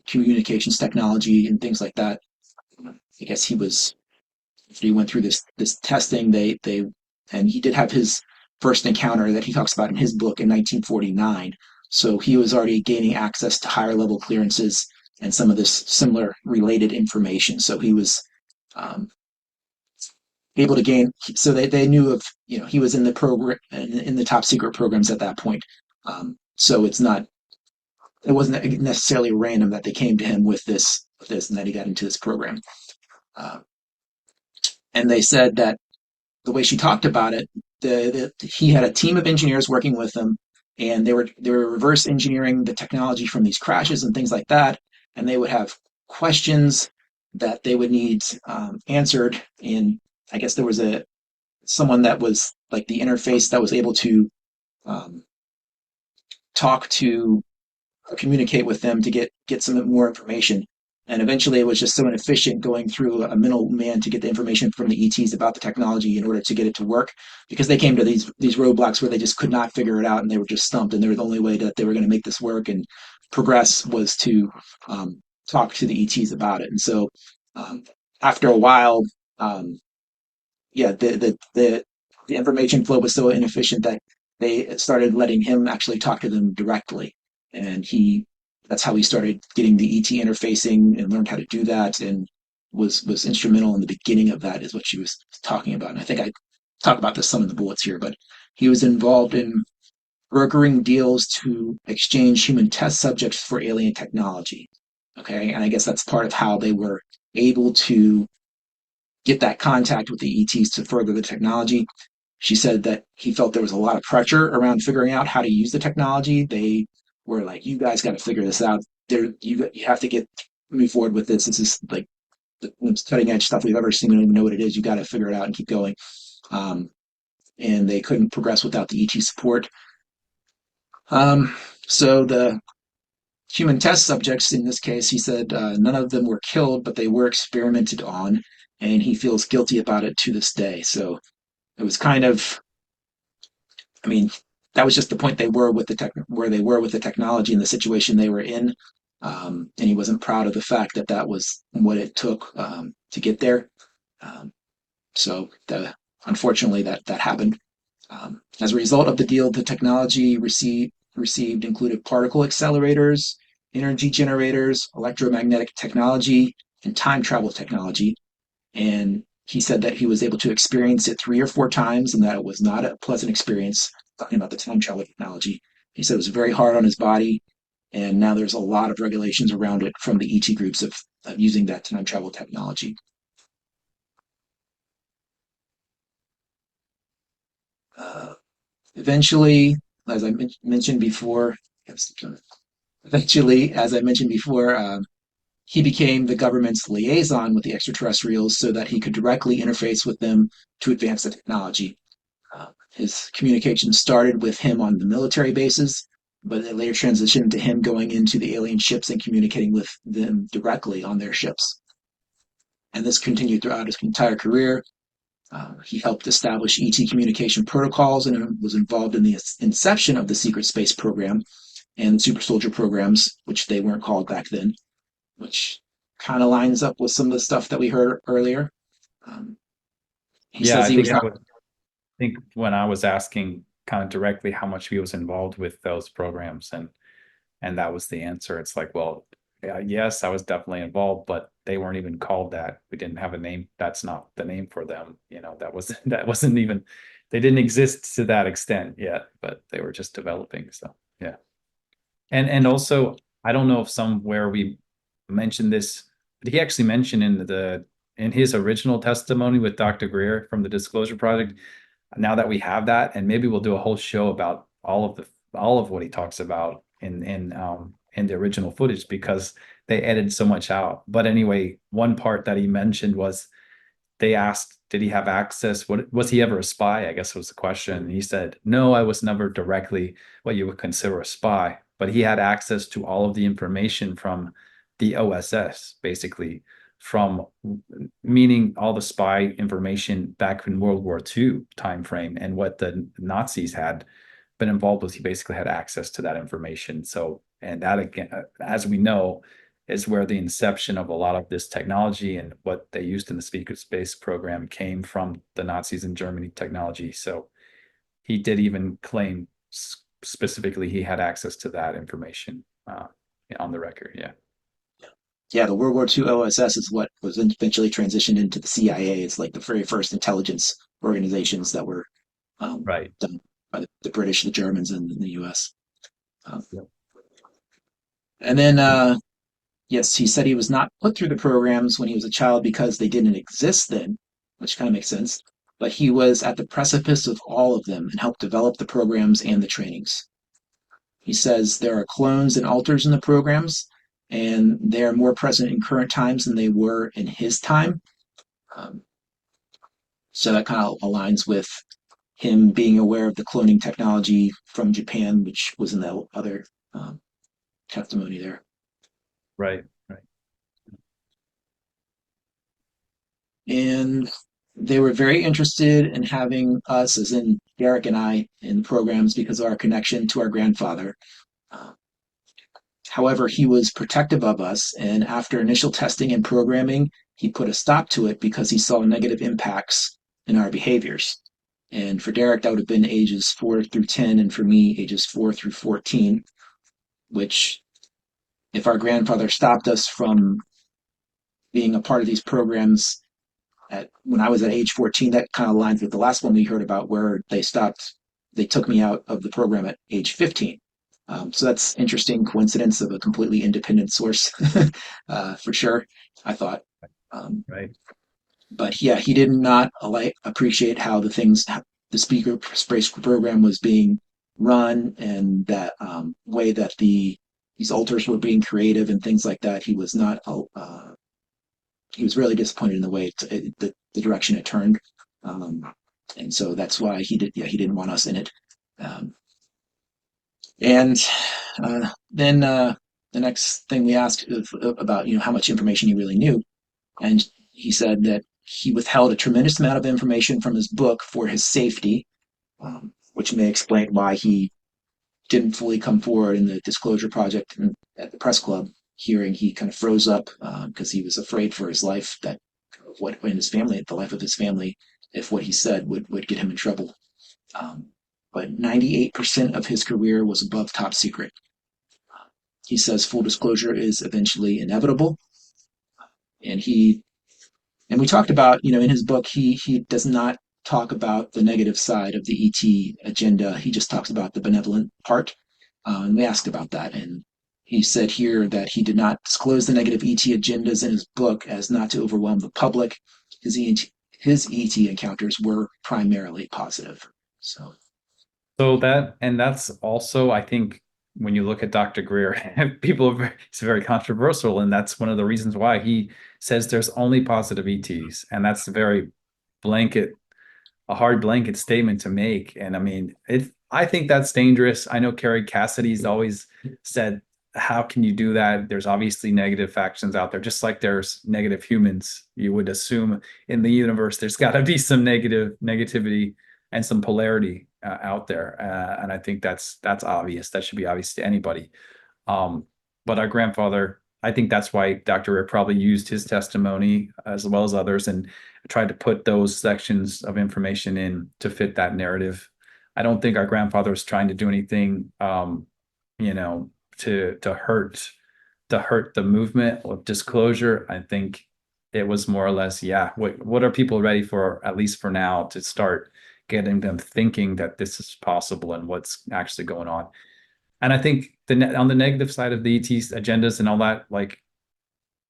communications technology and things like that. I guess he went through this testing. And he did have his first encounter that he talks about in his book in 1949. So he was already gaining access to higher level clearances and some of this similar related information. So he was able to gain. So they knew of, he was in the program, in the top secret programs at that point. So it wasn't necessarily random that they came to him with this, and that he got into this program. And they said that the way she talked about it, he had a team of engineers working with him, and they were reverse engineering the technology from these crashes and things like that. And they would have questions that they would need answered. And I guess there was someone that was like the interface that was able to talk to or communicate with them to get some more information. And eventually it was just so inefficient going through a middleman to get the information from the ETs about the technology in order to get it to work, because they came to these roadblocks where they just could not figure it out, and they were just stumped. And the only way that they were going to make this work and progress was to talk to the ETs about it. And so after a while, the information flow was so inefficient that they started letting him actually talk to them directly. And that's how he started getting the ET interfacing and learned how to do that, and was instrumental in the beginning of that, is what she was talking about. And I think I talk about this some in the bullets here, but he was involved in brokering deals to exchange human test subjects for alien technology. Okay, and I guess that's part of how they were able to get that contact with the ETs to further the technology. She said that he felt there was a lot of pressure around figuring out how to use the technology. They were like, "You guys got to figure this out. You have to move forward with this. This is like the most cutting edge stuff we've ever seen. We don't even know what it is. You got to figure it out and keep going." And they couldn't progress without the ET support. So the human test subjects in this case, he said none of them were killed, but they were experimented on, and he feels guilty about it to this day. So it was kind of, I mean, that was just the point they were with where they were with the technology and the situation they were in. And he wasn't proud of the fact that that was what it took to get there. Um, so unfortunately, that happened. As a result of the deal, the technology received included particle accelerators, energy generators, electromagnetic technology, and time travel technology. And he said that he was able to experience it 3 or 4 times and that it was not a pleasant experience, talking about the time travel technology. He said it was very hard on his body. And now there's a lot of regulations around it from the ET groups of using that time travel technology. Eventually, as I mentioned before, he became the government's liaison with the extraterrestrials so that he could directly interface with them to advance the technology. His communication started with him on the military bases, but it later transitioned to him going into the alien ships and communicating with them directly on their ships. And this continued throughout his entire career. He helped establish ET communication protocols and was involved in the inception of the secret space program and super soldier programs, which they weren't called back then, which kind of lines up with some of the stuff that we heard earlier. He Yeah, says I he think was I not. would think when I was asking kind of directly how much he was involved with those programs, and that was the answer. It's like, well, yeah, yes, I was definitely involved, but they weren't even called that. We didn't have a name. That's not the name for them. That wasn't even, they didn't exist to that extent yet, but they were just developing. So yeah. And also, I don't know if somewhere we mentioned this, but he actually mentioned in his original testimony with Dr. Greer from the Disclosure Project. Now that we have that, and maybe we'll do a whole show about all of what he talks about in the original footage, because they edited so much out. But anyway, one part that he mentioned was they asked, did he have access? What was he ever a spy? I guess was the question. And he said, no, I was never directly what you would consider a spy, but he had access to all of the information from the OSS, basically, from meaning all the spy information back in World War II timeframe and what the Nazis had been involved with. He basically had access to that information. So, and that again, as we know, is where the inception of a lot of this technology and what they used in the secret space program came from, the Nazis in Germany technology. So he did even claim specifically he had access to that information on the record. Yeah. Yeah, the World War II OSS is what was eventually transitioned into the CIA. It's like the very first intelligence organizations that were Right. done by the British, the Germans, and the US. Yep. And then, yes, he said he was not put through the programs when he was a child because they didn't exist then, which kind of makes sense. But he was at the precipice of all of them and helped develop the programs and the trainings. He says there are clones and alters in the programs, and they are more present in current times than they were in his time. Um, so that kind of aligns with him being aware of the cloning technology from Japan, which was in the other testimony there. Right. Right. And they were very interested in having us, as in Derek and I, in programs because of our connection to our grandfather. Uh, However, he was protective of us, and after initial testing and programming, he put a stop to it because he saw negative impacts in our behaviors. And for Derek, that would have been ages 4 through 10, and for me, ages 4 through 14, which, if our grandfather stopped us from being a part of these programs when I was at age 14, that kind of aligns with the last one we heard about where they took me out of the program at age 15. So that's interesting coincidence of a completely independent source, for sure, I thought. Right. But yeah, he did not appreciate how the things the speaker space program was being run, and that way that these alters were being creative and things like that. He was not. He was really disappointed in the way the direction it turned, um, and so that's why he did. Yeah, he didn't want us in it. Um, and then the next thing we asked about, how much information he really knew, and he said that he withheld a tremendous amount of information from his book for his safety, which may explain why he didn't fully come forward in the disclosure project and at the press club hearing. He kind of froze up because he was afraid for his life, that what in his family, the life of his family, if what he said would get him in trouble. Um, but 98% of his career was above top secret. He says full disclosure is eventually inevitable, and we talked about, in his book, he does not talk about the negative side of the ET agenda. He just talks about the benevolent part. And we asked about that, and he said here that he did not disclose the negative ET agendas in his book as not to overwhelm the public. His ET encounters were primarily positive. So That's also, I think, when you look at Dr. Greer, it's very controversial, and that's one of the reasons why he says there's only positive ETs, and that's a hard blanket statement to make. And I mean, I think that's dangerous. I know Kerry Cassidy's always said, how can you do that? There's obviously negative factions out there, just like there's negative humans. You would assume in the universe, there's got to be some negativity and some polarity out there. And I think that's obvious. That should be obvious to anybody. But our grandfather, I think that's why Dr. Rear probably used his testimony as well as others and tried to put those sections of information in to fit that narrative. I don't think our grandfather was trying to do anything, to hurt the movement of disclosure. I think it was more or less, what are people ready for, at least for now, to start getting them thinking that this is possible and what's actually going on. And I think on the negative side of the ET's agendas and all that, like,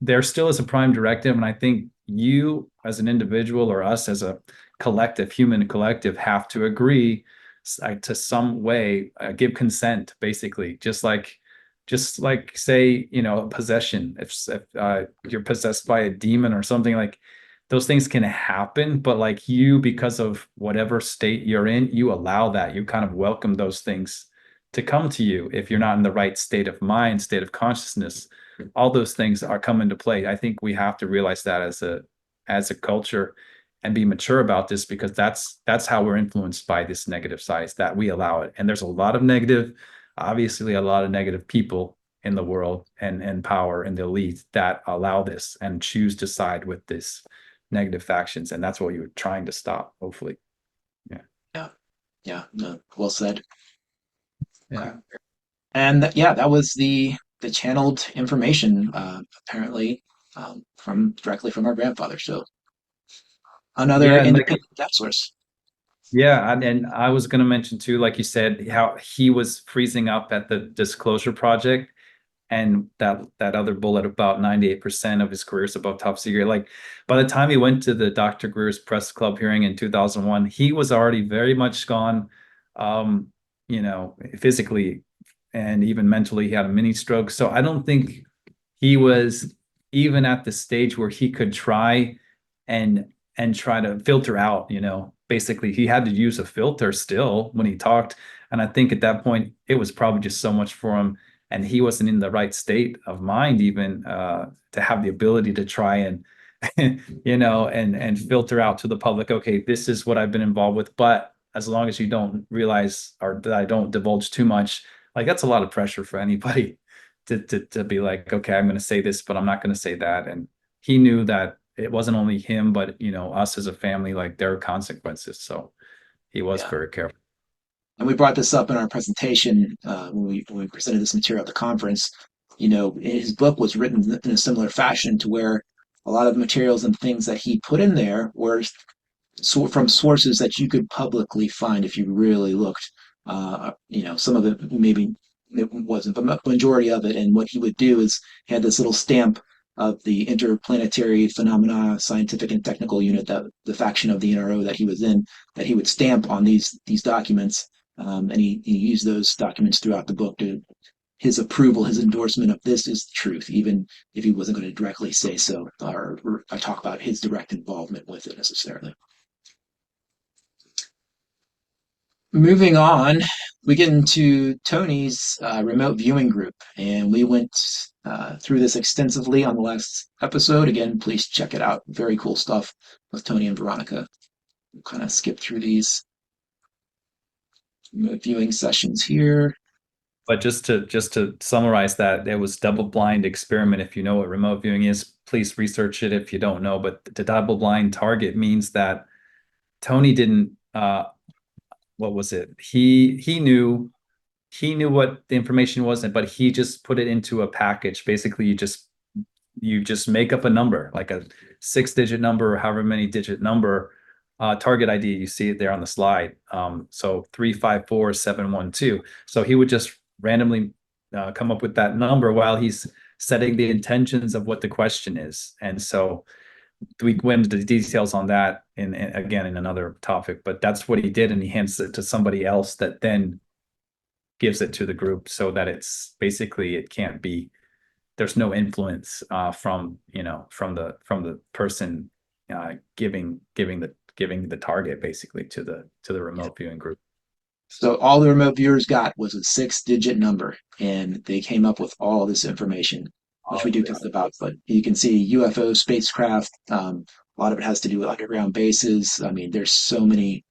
there still is a prime directive. And I think you as an individual or us as a collective, human collective, have to agree to some way, give consent, basically, just like say, possession. If you're possessed by a demon or something, like, those things can happen, but like, you, because of whatever state you're in, you allow that, you kind of welcome those things to come to you. If you're not in the right state of mind, state of consciousness, all those things are come into play. I think we have to realize that as a culture and be mature about this, because that's how we're influenced by this negative side, that we allow it. And there's obviously a lot of negative people in the world and power in the elite that allow this and choose to side with this negative factions. And that's what you're trying to stop, hopefully. Yeah, no, well said. Yeah. Okay. And that was the channeled information, apparently, from directly from our grandfather. So another independent data source. Yeah, and I was going to mention too, like you said, how he was freezing up at the disclosure project, and that other bullet about 98% of his career is above top secret. Like, by the time he went to the Dr. Greer's press club hearing in 2001, he was already very much gone, physically and even mentally. He had a mini stroke. So I don't think he was even at the stage where he could try and try to filter out, basically he had to use a filter still when he talked. And I think at that point, it was probably just so much for him, and he wasn't in the right state of mind even to have the ability to try and and filter out to the public, okay, this is what I've been involved with, but as long as you don't realize, or that I don't divulge too much. Like, that's a lot of pressure for anybody to be like, okay, I'm going to say this, but I'm not going to say that. And he knew that it wasn't only him, but us as a family, like, there are consequences. So he was very careful. And we brought this up in our presentation when we presented this material at the conference. His book was written in a similar fashion, to where a lot of the materials and things that he put in there were from sources that you could publicly find if you really looked. Some of it maybe it wasn't, but the majority of it. And what he would do is he had this little stamp of the Interplanetary Phenomena Scientific and Technical Unit, that the faction of the NRO that he was in, that he would stamp on these documents, and he used those documents throughout the book to his approval, his endorsement of this is the truth, even if he wasn't going to directly say so, or I talk about his direct involvement with it necessarily. Moving on, we get into Tony's remote viewing group, and we went through this extensively on the last episode. Again, please check it out. Very cool stuff with Tony and Veronica. We'll kind of skip through these remote viewing sessions here. But just to summarize that, it was double-blind experiment. If you know what remote viewing is, please research it if you don't know. But the double-blind target means that Tony didn't. What was it? He knew what the information was, but he just put it into a package. Basically, you just make up a number, like a 6-digit number or however many digit number, target ID. You see it there on the slide. So 354712. So he would just randomly come up with that number while he's setting the intentions of what the question is. And so we went into the details on that again in another topic, but that's what he did, and he hands it to somebody else that then gives it to the group, so that it's basically, it can't be, there's no influence from the person giving the target basically to the remote viewing group. So all the remote viewers got was a 6-digit number, and they came up with all this information, which we do talk about. But you can see UFO spacecraft. A lot of it has to do with underground bases. I mean, there's so many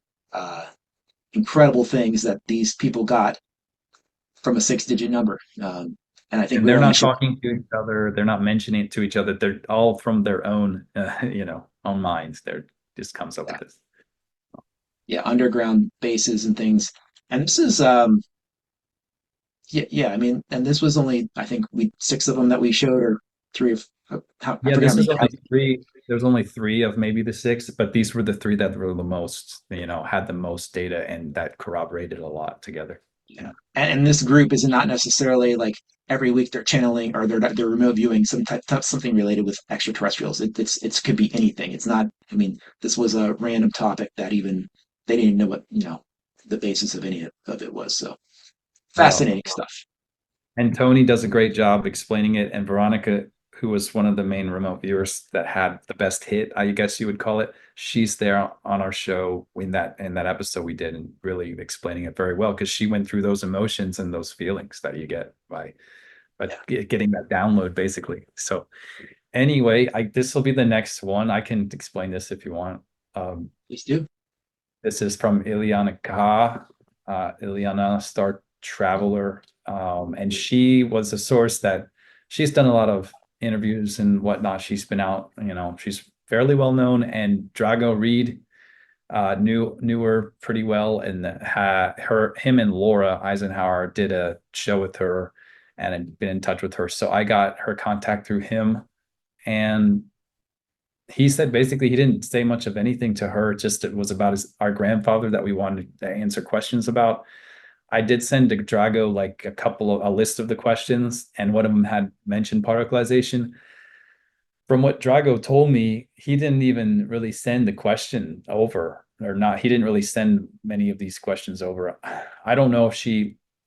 incredible things that these people got from a 6-digit number. And I think And they're not talking to each other. They're not mentioning it to each other. They're all from their own, own minds. They're just comes up with this. Yeah, underground bases and things. And this is yeah, I mean, and this was only, I think, 6 of them that we showed, or 3 of yeah, this is only 3. There's only 3 of maybe the 6, but these were the 3 that were the most, had the most data, and that corroborated a lot together. Yeah, and this group is not necessarily like every week they're channeling, or they're remote viewing something related with extraterrestrials. It could be anything. It's not. I mean, this was a random topic that even they didn't even know what the basis of any of it was. So fascinating stuff. And Tony does a great job explaining it, and Veronica, who was one of the main remote viewers that had the best hit, I guess you would call it, she's there on our show in that episode we did, and really explaining it very well, because she went through those emotions and those feelings that you get by getting that download, basically. So anyway, this will be the next one. I can explain this if you want. Please do. This is from Ileana Ka, Ileana Star Traveler. And she was a source that she's done a lot of interviews and whatnot. She's been out, she's fairly well known, and Drago Reed knew her pretty well, and him and Laura Eisenhower did a show with her and had been in touch with her. So I got her contact through him, and he said basically he didn't say much of anything to her, just it was about our grandfather that we wanted to answer questions about. I did send to Drago like a list of the questions, and one of them had mentioned particleization. From what Drago told me, he didn't even really send the question over, or not. He didn't really send many of these questions over. I don't know if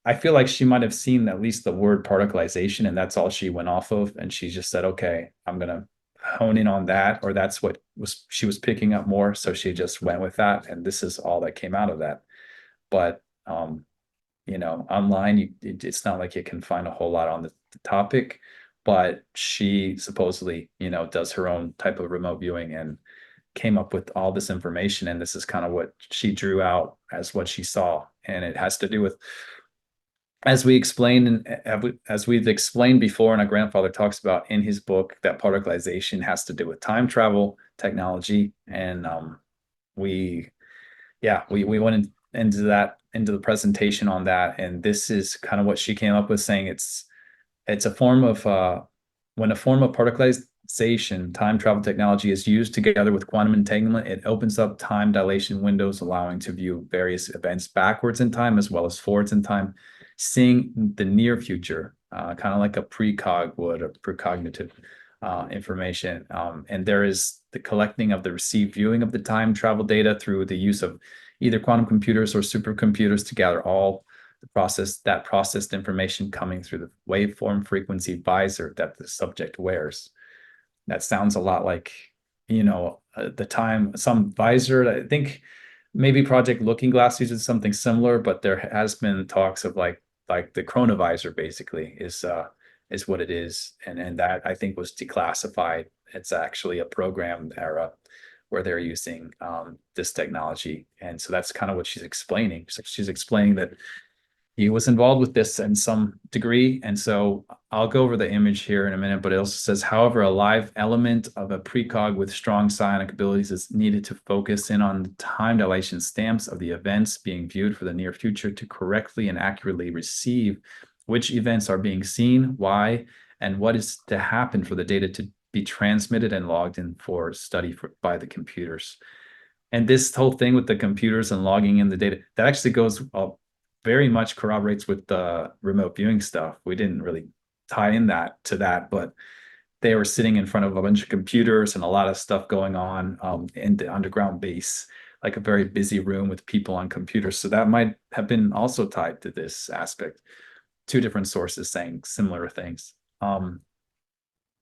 I feel like she might have seen at least the word particleization, and that's all she went off of. And she just said, okay, I'm going to hone in on that, or that's what she was picking up more. So she just went with that. And this is all that came out of that. But, online, it's not like you can find a whole lot on the topic, but she supposedly, does her own type of remote viewing and came up with all this information. And this is kind of what she drew out as what she saw. And it has to do with, as we explained, and as we've explained before, and our grandfather talks about in his book, that particleization has to do with time travel technology. And we went into the presentation on that, and this is kind of what she came up with, saying it's a form of when a form of particleization, time travel technology, is used together with quantum entanglement, it opens up time dilation windows, allowing to view various events backwards in time as well as forwards in time, seeing the near future, kind of like a precog would, or precognitive information. And there is the collecting of the received viewing of the time travel data through the use of either quantum computers or supercomputers to gather all that processed information coming through the waveform frequency visor that the subject wears. That sounds a lot like, some visor. I think maybe Project Looking Glass uses something similar, but there has been talks of like the chronovisor basically is what it is, and that I think was declassified. It's actually a programmed era where they're using this technology, and so that's kind of what she's explaining. So she's explaining that he was involved with this in some degree. And so I'll go over the image here in a minute, but it also says, however, a live element of a precog with strong psionic abilities is needed to focus in on the time dilation stamps of the events being viewed for the near future to correctly and accurately receive which events are being seen, why, and what is to happen for the data to be transmitted and logged in for study by the computers. And this whole thing with the computers and logging in the data, that actually goes very much corroborates with the remote viewing stuff. We didn't really tie in that to that, but they were sitting in front of a bunch of computers and a lot of stuff going on in the underground base, like a very busy room with people on computers. So that might have been also tied to this aspect. Two different sources saying similar things.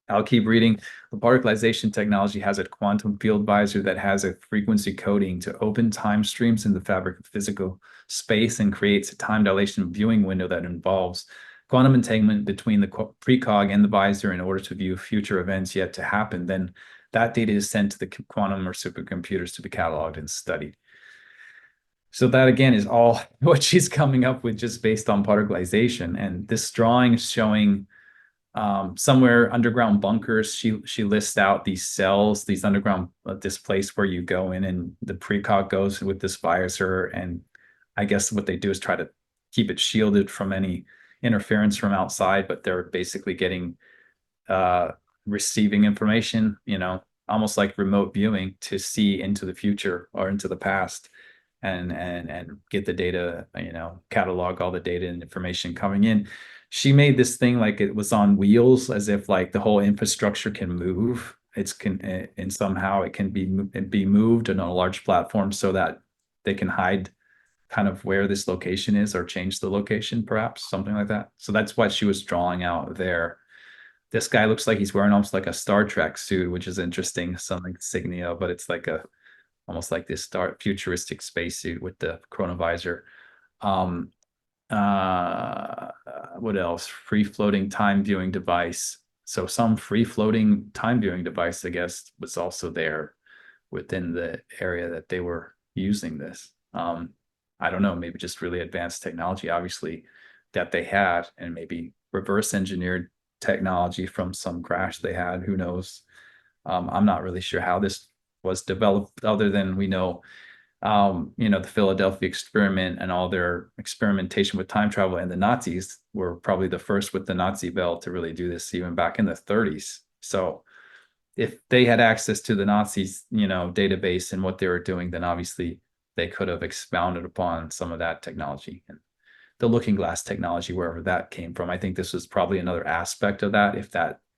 I'll keep reading. The particleization technology has a quantum field visor that has a frequency coding to open time streams in the fabric of physical space and creates a time dilation viewing window that involves quantum entanglement between the precog and the visor in order to view future events yet to happen. Then that data is sent to the quantum or supercomputers to be cataloged and studied. So that again is all what she's coming up with just based on particleization. And this drawing is showing somewhere underground bunkers. She lists out these cells, these underground, this place where you go in and the precog goes with this visor. And I guess what they do is try to keep it shielded from any interference from outside, but they're basically getting, receiving information, almost like remote viewing to see into the future or into the past and get the data, catalog all the data and information coming in. She made this thing like it was on wheels, as if like the whole infrastructure can move. And somehow it can be moved on a large platform so that they can hide kind of where this location is or change the location, perhaps something like that. So that's what she was drawing out there. This guy looks like he's wearing almost like a Star Trek suit, which is interesting, some insignia, but it's like almost like this futuristic spacesuit with the chronovisor. What else? Free floating time viewing device. So some free floating time viewing device, I guess, was also there within the area that they were using this. I don't know, maybe just really advanced technology, obviously, that they had, and maybe reverse engineered technology from some crash they had. Who knows? I'm not really sure how this was developed, other than we know, the Philadelphia experiment and all their experimentation with time travel, and the Nazis were probably the first with the Nazi belt to really do this even back in the 30s. So if they had access to the Nazis, database and what they were doing, then obviously they could have expounded upon some of that technology and the looking glass technology, wherever that came from. I think this was probably another aspect of that.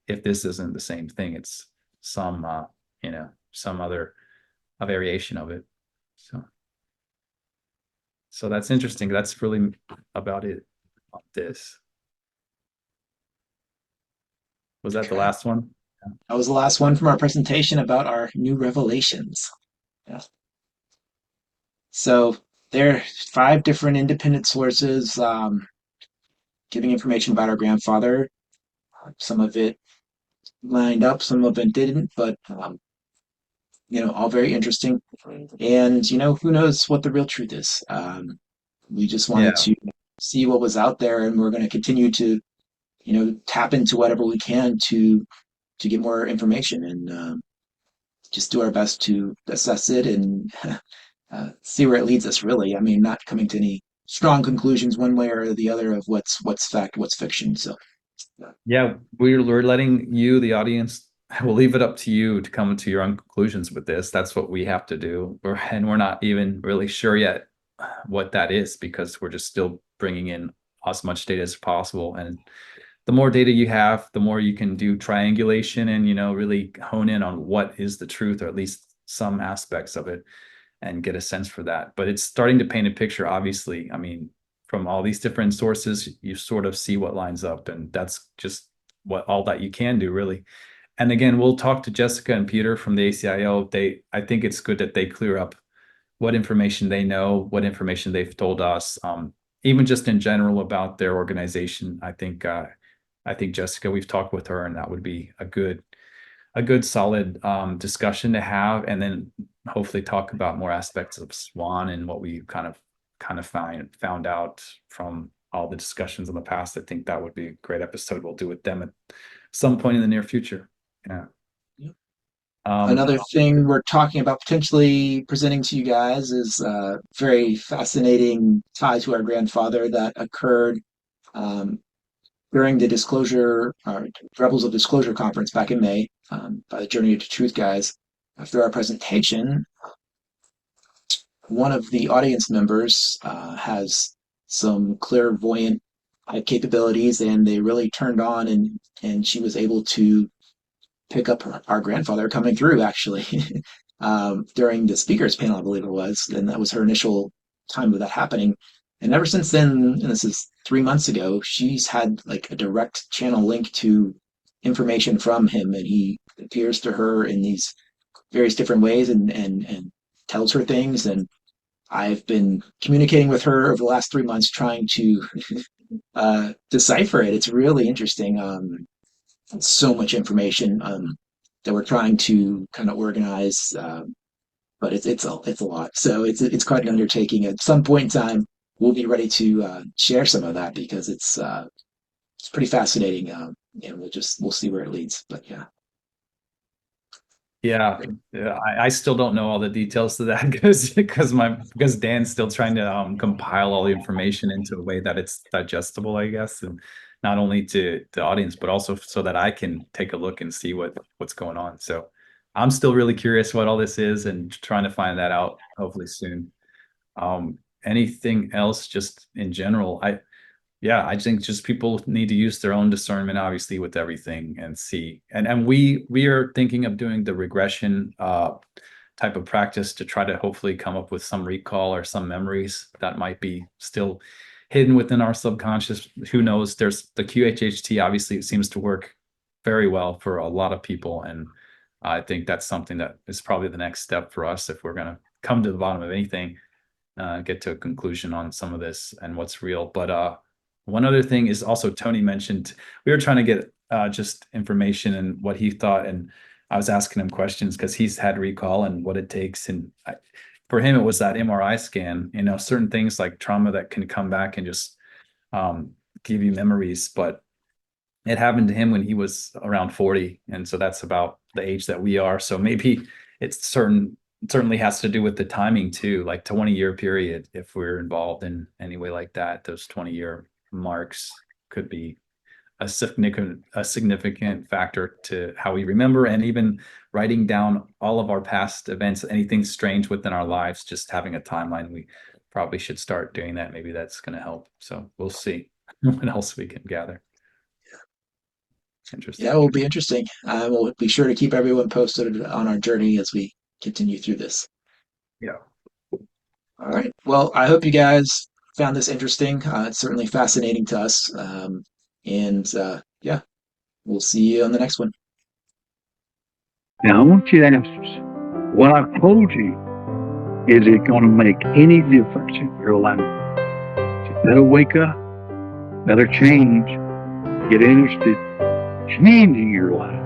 If this isn't the same thing, it's some other a variation of it. So that's interesting. That's really about it on this. Was that the last one? That was the last one from our presentation about our new revelations. Yeah. So there are 5 different independent sources giving information about our grandfather. Some of it lined up, some of it didn't, but all very interesting. And who knows what the real truth is. We just wanted to see what was out there, and we're going to continue to tap into whatever we can to get more information, and just do our best to assess it and see where it leads us, really. I mean, not coming to any strong conclusions one way or the other of what's fact, what's fiction. So yeah, we're letting you, the audience, we'll leave it up to you to come to your own conclusions with this. That's what we have to do. And we're not even really sure yet what that is, because we're just still bringing in as much data as possible. And the more data you have, the more you can do triangulation and, really hone in on what is the truth, or at least some aspects of it, and get a sense for that. But it's starting to paint a picture, obviously. I mean, from all these different sources, you sort of see what lines up, and that's just all that you can do, really. And again, we'll talk to Jessica and Peter from the ACIO. I think it's good that they clear up what information they know, what information they've told us, even just in general about their organization. I think Jessica, we've talked with her, and that would be a good solid discussion to have, and then hopefully talk about more aspects of Swan and what we kind of found out from all the discussions in the past. I think that would be a great episode. We'll do with them at some point in the near future. Yeah. Another thing we're talking about potentially presenting to you guys is a very fascinating tie to our grandfather that occurred during the Disclosure, Rebels of Disclosure conference back in May, by the Journey to Truth guys. After our presentation, one of the audience members has some clairvoyant capabilities, and they really turned on, and she was able to pick up our grandfather coming through, actually, during the speakers panel, I believe it was. And that was her initial time of that happening. And ever since then, and this is 3 months ago, she's had like a direct channel link to information from him, and he appears to her in these various different ways and tells her things. And I've been communicating with her over the last 3 months, trying to decipher it. It's really interesting. So much information that we're trying to kind of organize, but it's a lot. So it's quite an undertaking. At some point in time, we'll be ready to share some of that, because it's pretty fascinating, and we'll see where it leads. But yeah. Yeah, I still don't know all the details to that because Dan's still trying to compile all the information into a way that it's digestible, I guess, and not only to the audience, but also so that I can take a look and see what's going on. So I'm still really curious what all this is, and trying to find that out hopefully soon. Anything else just in general? I think just people need to use their own discernment, obviously, with everything, and see. And we are thinking of doing the regression type of practice to try to hopefully come up with some recall or some memories that might be still hidden within our subconscious. Who knows? There's the QHHT. Obviously, it seems to work very well for a lot of people, and I think that's something that is probably the next step for us if we're going to come to the bottom of anything, get to a conclusion on some of this and what's real. But one other thing is also, Tony mentioned, we were trying to get just information and what he thought, and I was asking him questions because he's had recall and what it takes. And for him, it was that MRI scan, certain things like trauma that can come back and just give you memories. But it happened to him when he was around 40. And so that's about the age that we are. So maybe it's certainly has to do with the timing too, like 20-year period. If we're involved in any way like that, those 20-year marks could be a significant factor to how we remember, and even writing down all of our past events, anything strange within our lives, just having a timeline. We probably should start doing that. Maybe that's going to help. So we'll see what else we can gather. Interesting. Yeah, it will be interesting. We'll be sure to keep everyone posted on our journey as we continue through this. Yeah. All right. Well, I hope you guys found this interesting. It's certainly fascinating to us. Yeah, we'll see you on the next one. Now, I want you to ask, what I've told you, is it going to make any difference in your life? You better wake up, better change, get interested, changing your life.